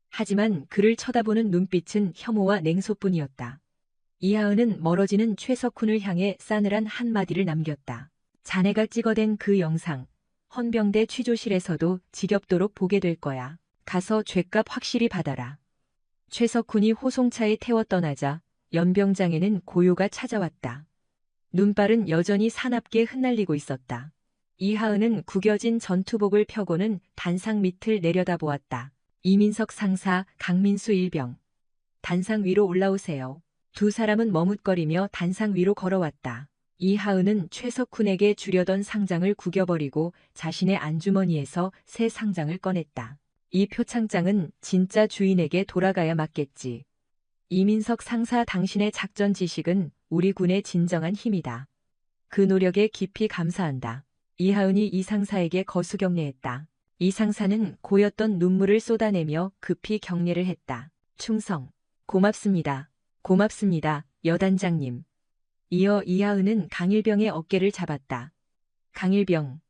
하지만 그를 쳐다보는 눈빛은 혐오와 냉소뿐이었다. 이하은은 멀어지는 최석훈을 향해 싸늘한 한마디를 남겼다. 자네가 찍어댄 그 영상, 헌병대 취조실에서도 지겹도록 보게 될 거야. 가서 죗값 확실히 받아라. 최석훈이 호송차에 태워 떠나자 연병장에는 고요가 찾아왔다. 눈발은 여전히 사납게 흩날리고 있었다. 이하은은 구겨진 전투복을 펴고는 단상 밑을 내려다보았다. 이민석 상사, 강민수 일병. 단상 위로 올라오세요. 두 사람은 머뭇거리며 단상 위로 걸어왔다. 이하은은 최석훈에게 주려던 상장을 구겨버리고 자신의 안주머니에서 새 상장을 꺼냈다. 이 표창장은 진짜 주인에게 돌아가야 맞겠지. 이민석 상사, 당신의 작전 지식은 우리 군의 진정한 힘이다. 그 노력에 깊이 감사한다. 이하은이 이 상사에게 거수 경례했다. 이 상사는 고였던 눈물을 쏟아내며 급히 경례를 했다. 충성. 고맙습니다. 고맙습니다, 여단장님. 이어 이하은은 강일병의 어깨를 잡았다. 강일병.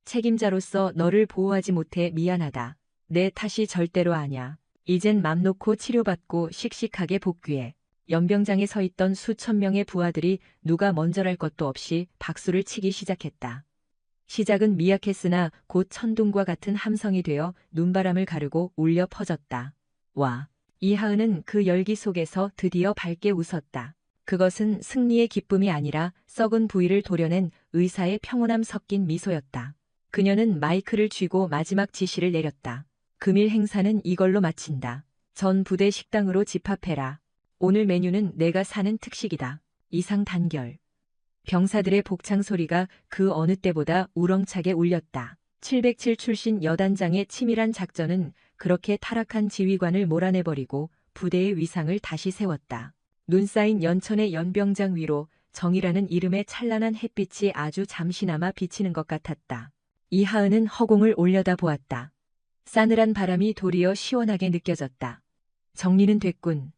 책임자로서 너를 보호하지 못해 미안하다. 내 탓이 절대로 아냐. 이젠 맘 놓고 치료받고 씩씩하게 복귀해. 연병장에 서 있던 수천 명의 부하들이 누가 먼저랄 것도 없이 박수를 치기 시작했다. 시작은 미약했으나 곧 천둥과 같은 함성이 되어 눈바람을 가르고 울려 퍼졌다. 와. 이하은은 그 열기 속에서 드디어 밝게 웃었다. 그것은 승리의 기쁨이 아니라 썩은 부위를 도려낸 의사의 평온함 섞인 미소였다. 그녀는 마이크를 쥐고 마지막 지시를 내렸다. 금일 행사는 이걸로 마친다. 전 부대 식당으로 집합해라. 오늘 메뉴는 내가 사는 특식이다. 이상 단결. 병사들의 복창 소리가 그 어느 때보다 우렁차게 울렸다. 707 출신 여단장의 치밀한 작전은 그렇게 타락한 지휘관을 몰아내버리고 부대의 위상을 다시 세웠다. 눈 쌓인 연천의 연병장 위로 정이라는 이름의 찬란한 햇빛이 아주 잠시나마 비치는 것 같았다. 이하은은 허공을 올려다보았다. 싸늘한 바람이 도리어 시원하게 느껴졌다. 정리는 됐군.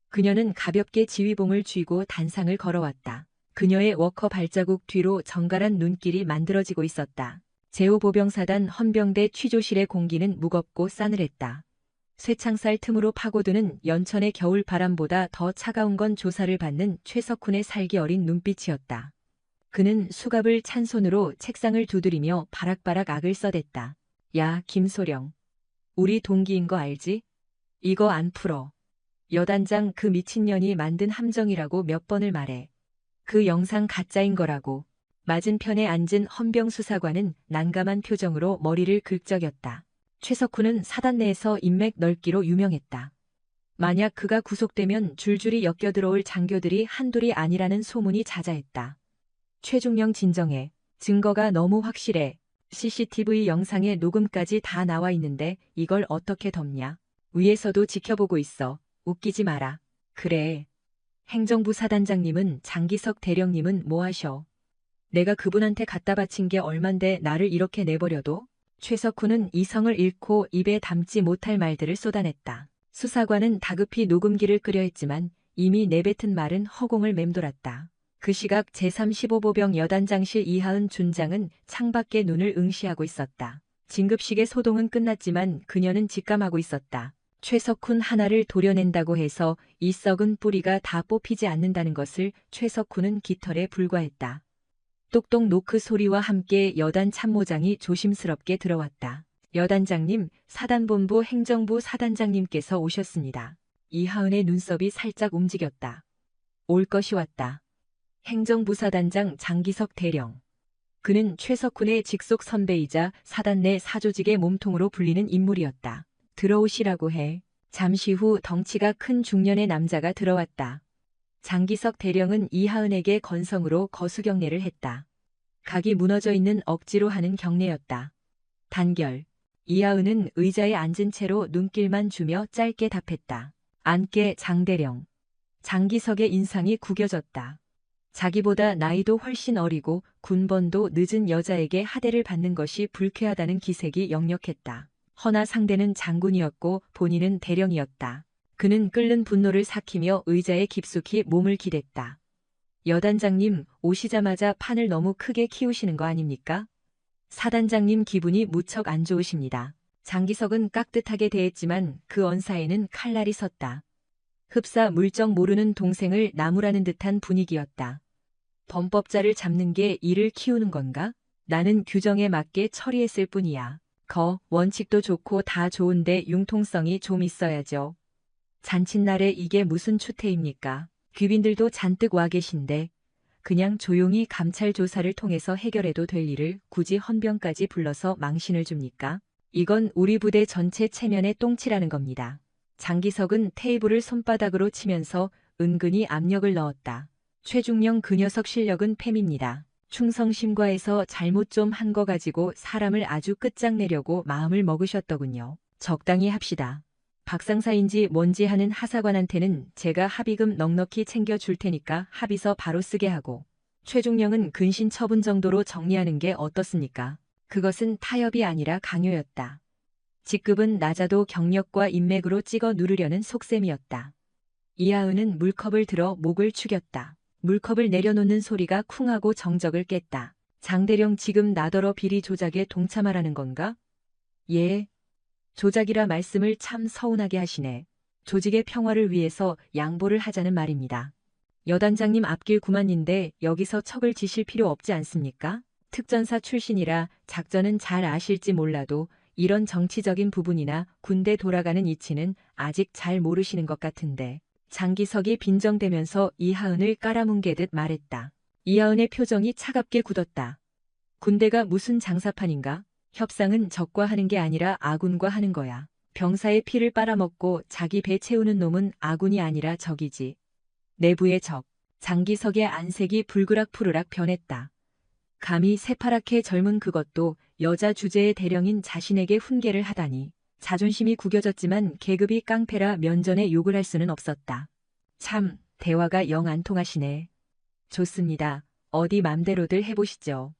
그녀는 가볍게 지휘봉을 쥐고 단상을 걸어왔다. 그녀의 워커 발자국 뒤로 정갈한 눈길이 만들어지고 있었다. 제5보병사단 헌병대 취조실의 공기는 무겁고 싸늘했다. 쇠창살 틈으로 파고드는 연천의 겨울 바람보다 더 차가운 건 조사를 받는 최석훈의 살기 어린 눈빛이었다. 그는 수갑을 찬 손으로 책상을 두드리며 바락바락 악을 써댔다. 야, 김소령. 우리 동기인 거 알지? 이거 안 풀어. 여단장 그 미친년이 만든 함정이라고 몇 번을 말해. 그 영상 가짜인 거라고. 맞은편에 앉은 헌병 수사관은 난감한 표정으로 머리를 긁적였다. 최석훈은 사단 내에서 인맥 넓기로 유명했다. 만약 그가 구속되면 줄줄이 엮여들어올 장교들이 한둘이 아니라는 소문이 자자했다. 최중령 진정해. 증거가 너무 확실해. CCTV 영상에 녹음까지 다 나와 있는데 이걸 어떻게 덮냐. 위에서도 지켜보고 있어. 웃기지 마라. 그래. 행정부 사단장님은 장기석 대령님은 뭐 하셔? 내가 그분한테 갖다 바친 게 얼만데 나를 이렇게 내버려둬? 최석훈은 이성을 잃고 입에 담지 못할 말들을 쏟아냈다. 수사관은 다급히 녹음기를 끄려 했지만 이미 내뱉은 말은 허공을 맴돌았다. 그 시각 제35보병 여단장실 이하은 준장은 창밖에 눈을 응시하고 있었다. 진급식의 소동은 끝났지만 그녀는 직감하고 있었다. 최석훈 하나를 도려낸다고 해서 이 썩은 뿌리가 다 뽑히지 않는다는 것을 최석훈은 깃털에 불과했다. 똑똑 노크 소리와 함께 여단 참모장이 조심스럽게 들어왔다. 여단장님, 사단본부 행정부 사단장님께서 오셨습니다. 이하은의 눈썹이 살짝 움직였다. 올 것이 왔다. 행정부사단장 장기석 대령. 그는 최석훈의 직속 선배이자 사단 내 사조직의 몸통으로 불리는 인물이었다. 들어오시라고 해. 잠시 후 덩치가 큰 중년의 남자가 들어왔다. 장기석 대령은 이하은에게 건성으로 거수경례를 했다. 각이 무너져 있는 억지로 하는 경례였다. 단결. 이하은은 의자에 앉은 채로 눈길만 주며 짧게 답했다. 앉게 장대령. 장기석의 인상이 구겨졌다. 자기보다 나이도 훨씬 어리고 군번도 늦은 여자에게 하대를 받는 것이 불쾌하다는 기색이 역력했다. 허나 상대는 장군이었고 본인은 대령이었다. 그는 끓는 분노를 삭히며 의자에 깊숙이 몸을 기댔다. 여단장님, 오시자마자 판을 너무 크게 키우시는 거 아닙니까? 사단장님 기분이 무척 안 좋으십니다. 장기석은 깍듯하게 대했지만 그 언사에는 칼날이 섰다. 흡사 물정 모르는 동생을 나무라는 듯한 분위기였다. 범법자를 잡는 게 이를 키우는 건가? 나는 규정에 맞게 처리했을 뿐이야. 원칙도 좋고 다 좋은데 융통성이 좀 있어야죠. 잔칫날에 이게 무슨 추태입니까? 귀빈들도 잔뜩 와 계신데 그냥 조용히 감찰 조사를 통해서 해결해도 될 일을 굳이 헌병까지 불러서 망신을 줍니까? 이건 우리 부대 전체 체면에 똥칠하는 겁니다. 장기석은 테이블을 손바닥으로 치면서 은근히 압력을 넣었다. 최중령 그 녀석 실력은 팸입니다. 충성심과에서 잘못 좀 한 거 가지고 사람을 아주 끝장내려고 마음을 먹으셨더군요. 적당히 합시다. 박상사인지 뭔지 하는 하사관한테는 제가 합의금 넉넉히 챙겨줄 테니까 합의서 바로 쓰게 하고 최중령은 근신 처분 정도로 정리하는 게 어떻습니까? 그것은 타협이 아니라 강요였다. 직급은 낮아도 경력과 인맥으로 찍어 누르려는 속셈이었다. 이하은은 물컵을 들어 목을 축였다. 물컵을 내려놓는 소리가 쿵하고 정적을 깼다. 장대령 지금 나더러 비리 조작에 동참하라는 건가? 예. 조작이라 말씀을 참 서운하게 하시네. 조직의 평화를 위해서 양보를 하자는 말입니다. 여단장님 앞길 구만인데 여기서 척을 지실 필요 없지 않습니까? 특전사 출신이라 작전은 잘 아실지 몰라도 이런 정치적인 부분이나 군대 돌아가는 이치는 아직 잘 모르시는 것 같은데. 장기석이 빈정대면서 이하은을 깔아뭉개듯 말했다. 이하은의 표정이 차갑게 굳었다. 군대가 무슨 장사판인가? 협상은 적과 하는 게 아니라 아군과 하는 거야. 병사의 피를 빨아먹고 자기 배 채우는 놈은 아군이 아니라 적이지. 내부의 적. 장기석의 안색이 불그락푸르락 변했다. 감히 새파랗게 젊은 그것도 여자 주제의 대령인 자신에게 훈계를 하다니. 자존심이 구겨졌지만 계급이 깡패라 면전에 욕을 할 수는 없었다. 참, 대화가 영 안 통하시네. 좋습니다. 어디 맘대로들 해보시죠.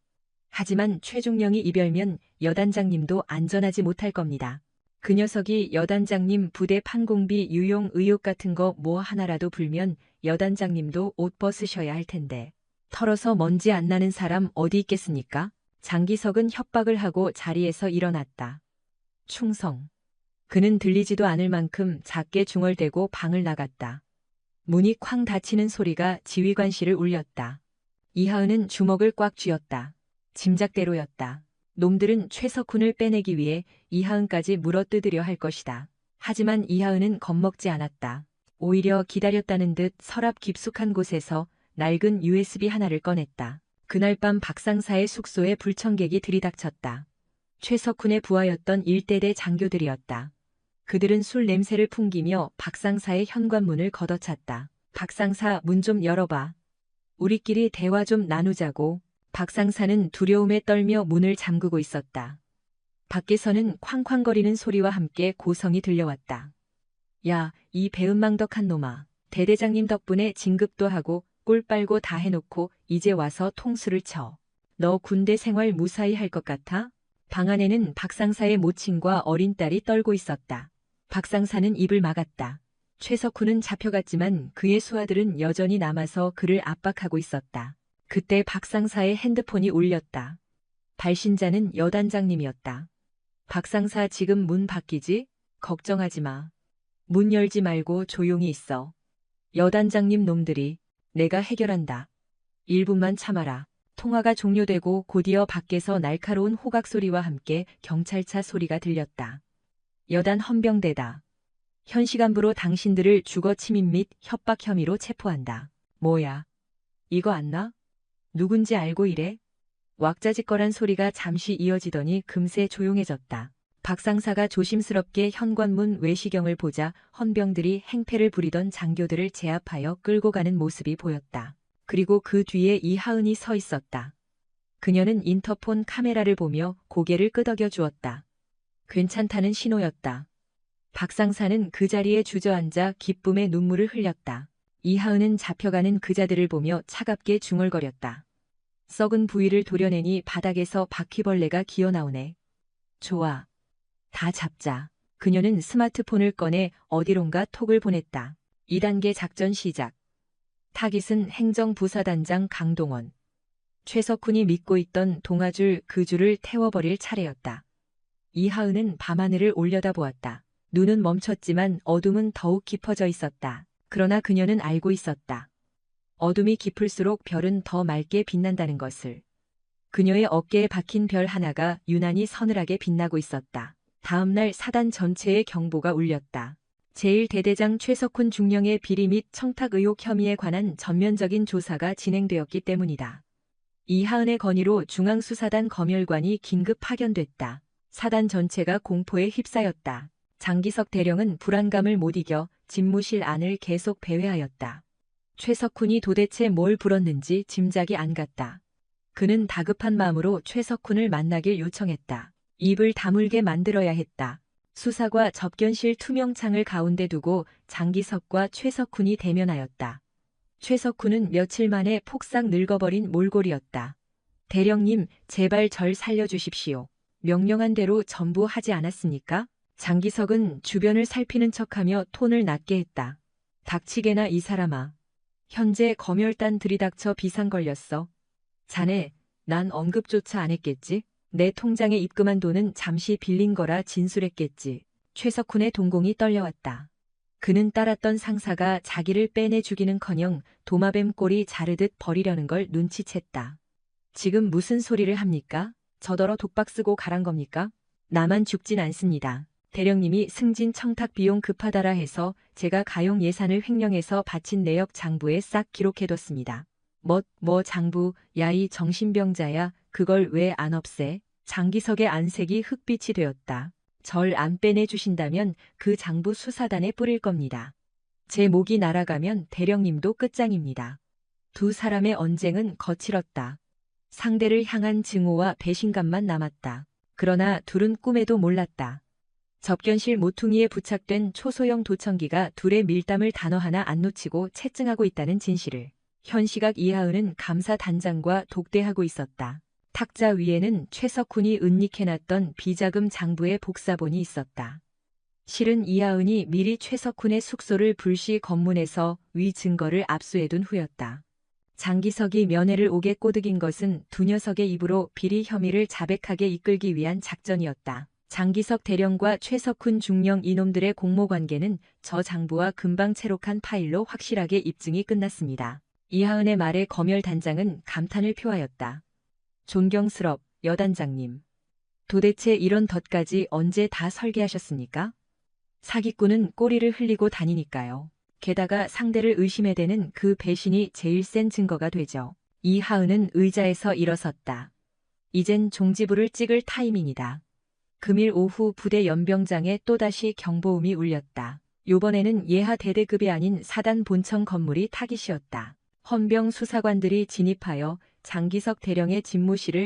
하지만 최중령이 이별면 여단장님도 안전하지 못할 겁니다. 그 녀석이 여단장님 부대 판공비 유용 의혹 같은 거 뭐 하나라도 불면 여단장님도 옷 벗으셔야 할 텐데. 털어서 먼지 안 나는 사람 어디 있겠습니까? 장기석은 협박을 하고 자리에서 일어났다. 충성. 그는 들리지도 않을 만큼 작게 중얼대고 방을 나갔다. 문이 쾅 닫히는 소리가 지휘관실을 울렸다. 이하은은 주먹을 꽉 쥐었다. 짐작대로였다. 놈들은 최석훈을 빼내기 위해 이하은까지 물어뜯으려 할 것이다. 하지만 이하은은 겁먹지 않았다. 오히려 기다렸다는 듯 서랍 깊숙한 곳에서 낡은 USB 하나를 꺼냈다. 그날 밤 박상사의 숙소에 불청객이 들이닥쳤다. 최석훈의 부하였던 일대대 장교들이었다. 그들은 술 냄새를 풍기며 박상사의 현관문을 걷어찼다. 박상사, 문 좀 열어봐. 우리끼리 대화 좀 나누자고. 박상사는 두려움에 떨며 문을 잠그고 있었다. 밖에서는 쾅쾅거리는 소리와 함께 고성이 들려왔다. 야, 이 배은망덕한 놈아. 대대장님 덕분에 진급도 하고 꿀 빨고 다 해놓고 이제 와서 통수를 쳐. 너 군대 생활 무사히 할 것 같아? 방 안에는 박상사의 모친과 어린 딸이 떨고 있었다. 박상사는 입을 막았다. 최석훈은 잡혀갔지만 그의 수하들은 여전히 남아서 그를 압박하고 있었다. 그때 박상사의 핸드폰이 울렸다. 발신자는 여단장님이었다. 박상사 지금 문 밖이지? 걱정하지 마. 문 열지 말고 조용히 있어. 여단장님 놈들이 내가 해결한다. 1분만 참아라. 통화가 종료되고 곧이어 밖에서 날카로운 호각 소리와 함께 경찰차 소리가 들렸다. 여단 헌병대다. 현 시간부로 당신들을 주거 침입 및 협박 혐의로 체포한다. 뭐야? 이거 안 나? 누군지 알고 이래? 왁자지껄한 소리가 잠시 이어지더니 금세 조용해졌다. 박상사가 조심스럽게 현관문 외시경을 보자 헌병들이 행패를 부리던 장교들을 제압하여 끌고 가는 모습이 보였다. 그리고 그 뒤에 이하은이 서 있었다. 그녀는 인터폰 카메라를 보며 고개를 끄덕여 주었다. 괜찮다는 신호였다. 박상사는 그 자리에 주저앉아 기쁨의 눈물을 흘렸다. 이하은은 잡혀가는 그자들을 보며 차갑게 중얼거렸다. 썩은 부위를 도려내니 바닥에서 바퀴벌레가 기어나오네. 좋아. 다 잡자. 그녀는 스마트폰을 꺼내 어디론가 톡을 보냈다. 2단계 작전 시작. 타깃은 행정부사단장 강동원. 최석훈이 믿고 있던 동아줄 그 줄을 태워버릴 차례였다. 이하은은 밤하늘을 올려다보았다. 눈은 멈췄지만 어둠은 더욱 깊어져 있었다. 그러나 그녀는 알고 있었다. 어둠이 깊을수록 별은 더 맑게 빛난다는 것을. 그녀의 어깨에 박힌 별 하나가 유난히 서늘하게 빛나고 있었다. 다음 날 사단 전체의 경보가 울렸다. 제1대대장 최석훈 중령의 비리 및 청탁 의혹 혐의에 관한 전면적인 조사가 진행되었기 때문이다. 이하은의 건의로 중앙수사단 검열관이 긴급 파견됐다. 사단 전체가 공포에 휩싸였다. 장기석 대령은 불안감을 못 이겨 집무실 안을 계속 배회하였다. 최석훈이 도대체 뭘 불었는지 짐작이 안 갔다. 그는 다급한 마음으로 최석훈을 만나길 요청했다. 입을 다물게 만들어야 했다. 수사과 접견실 투명창을 가운데 두고 장기석과 최석훈이 대면하였다. 최석훈은 며칠 만에 폭삭 늙어버린 몰골이었다. 대령님, 제발 절 살려주십시오. 명령한 대로 전부 하지 않았습니까? 장기석은 주변을 살피는 척하며 톤을 낮게 했다. 닥치게나 이 사람아. 현재 검열단 들이닥쳐 비상 걸렸어. 자네, 난 언급조차 안 했겠지? 내 통장에 입금한 돈은 잠시 빌린 거라 진술했겠지. 최석훈의 동공이 떨려왔다. 그는 따랐던 상사가 자기를 빼내 죽이는커녕 도마뱀 꼬리 자르듯 버리려는 걸 눈치챘다. 지금 무슨 소리를 합니까? 저더러 독박 쓰고 가란 겁니까? 나만 죽진 않습니다. 대령님이 승진 청탁 비용 급하다라 해서 제가 가용 예산을 횡령해서 바친 내역 장부에 싹 기록해뒀습니다. 뭐 장부, 야 이 정신병자야, 그걸 왜 안 없애? 장기석의 안색이 흑빛이 되었다. 절 안 빼내주신다면 그 장부 수사단에 뿌릴 겁니다. 제 목이 날아가면 대령님도 끝장입니다. 두 사람의 언쟁은 거칠었다. 상대를 향한 증오와 배신감만 남았다. 그러나 둘은 꿈에도 몰랐다. 접견실 모퉁이에 부착된 초소형 도청기가 둘의 밀담을 단어 하나 안 놓치고 채증하고 있다는 진실을. 현 시각 이하은은 감사단장과 독대하고 있었다. 탁자 위에는 최석훈이 은닉해놨던 비자금 장부의 복사본이 있었다. 실은 이하은이 미리 최석훈의 숙소를 불시 검문해서 위 증거를 압수해둔 후였다. 장기석이 면회를 오게 꼬드긴 것은 두 녀석의 입으로 비리 혐의를 자백하게 이끌기 위한 작전이었다. 장기석 대령과 최석훈 중령 이놈들의 공모관계는 저 장부와 금방 채록한 파일로 확실하게 입증이 끝났습니다. 이하은의 말에 검열 단장은 감탄을 표하였다. 존경스럽 여단장님. 도대체 이런 덫까지 언제 다 설계하셨습니까? 사기꾼은 꼬리를 흘리고 다니니까요. 게다가 상대를 의심해대는 그 배신이 제일 센 증거가 되죠. 이하은은 의자에서 일어섰다. 이젠 종지부를 찍을 타이밍이다. 금일 오후 부대 연병장에 또다시 경보음이 울렸다. 요번에는 예하 대대급이 아닌 사단 본청 건물이 타깃이었다. 헌병 수사관들이 진입하여 장기석 대령의 집무실을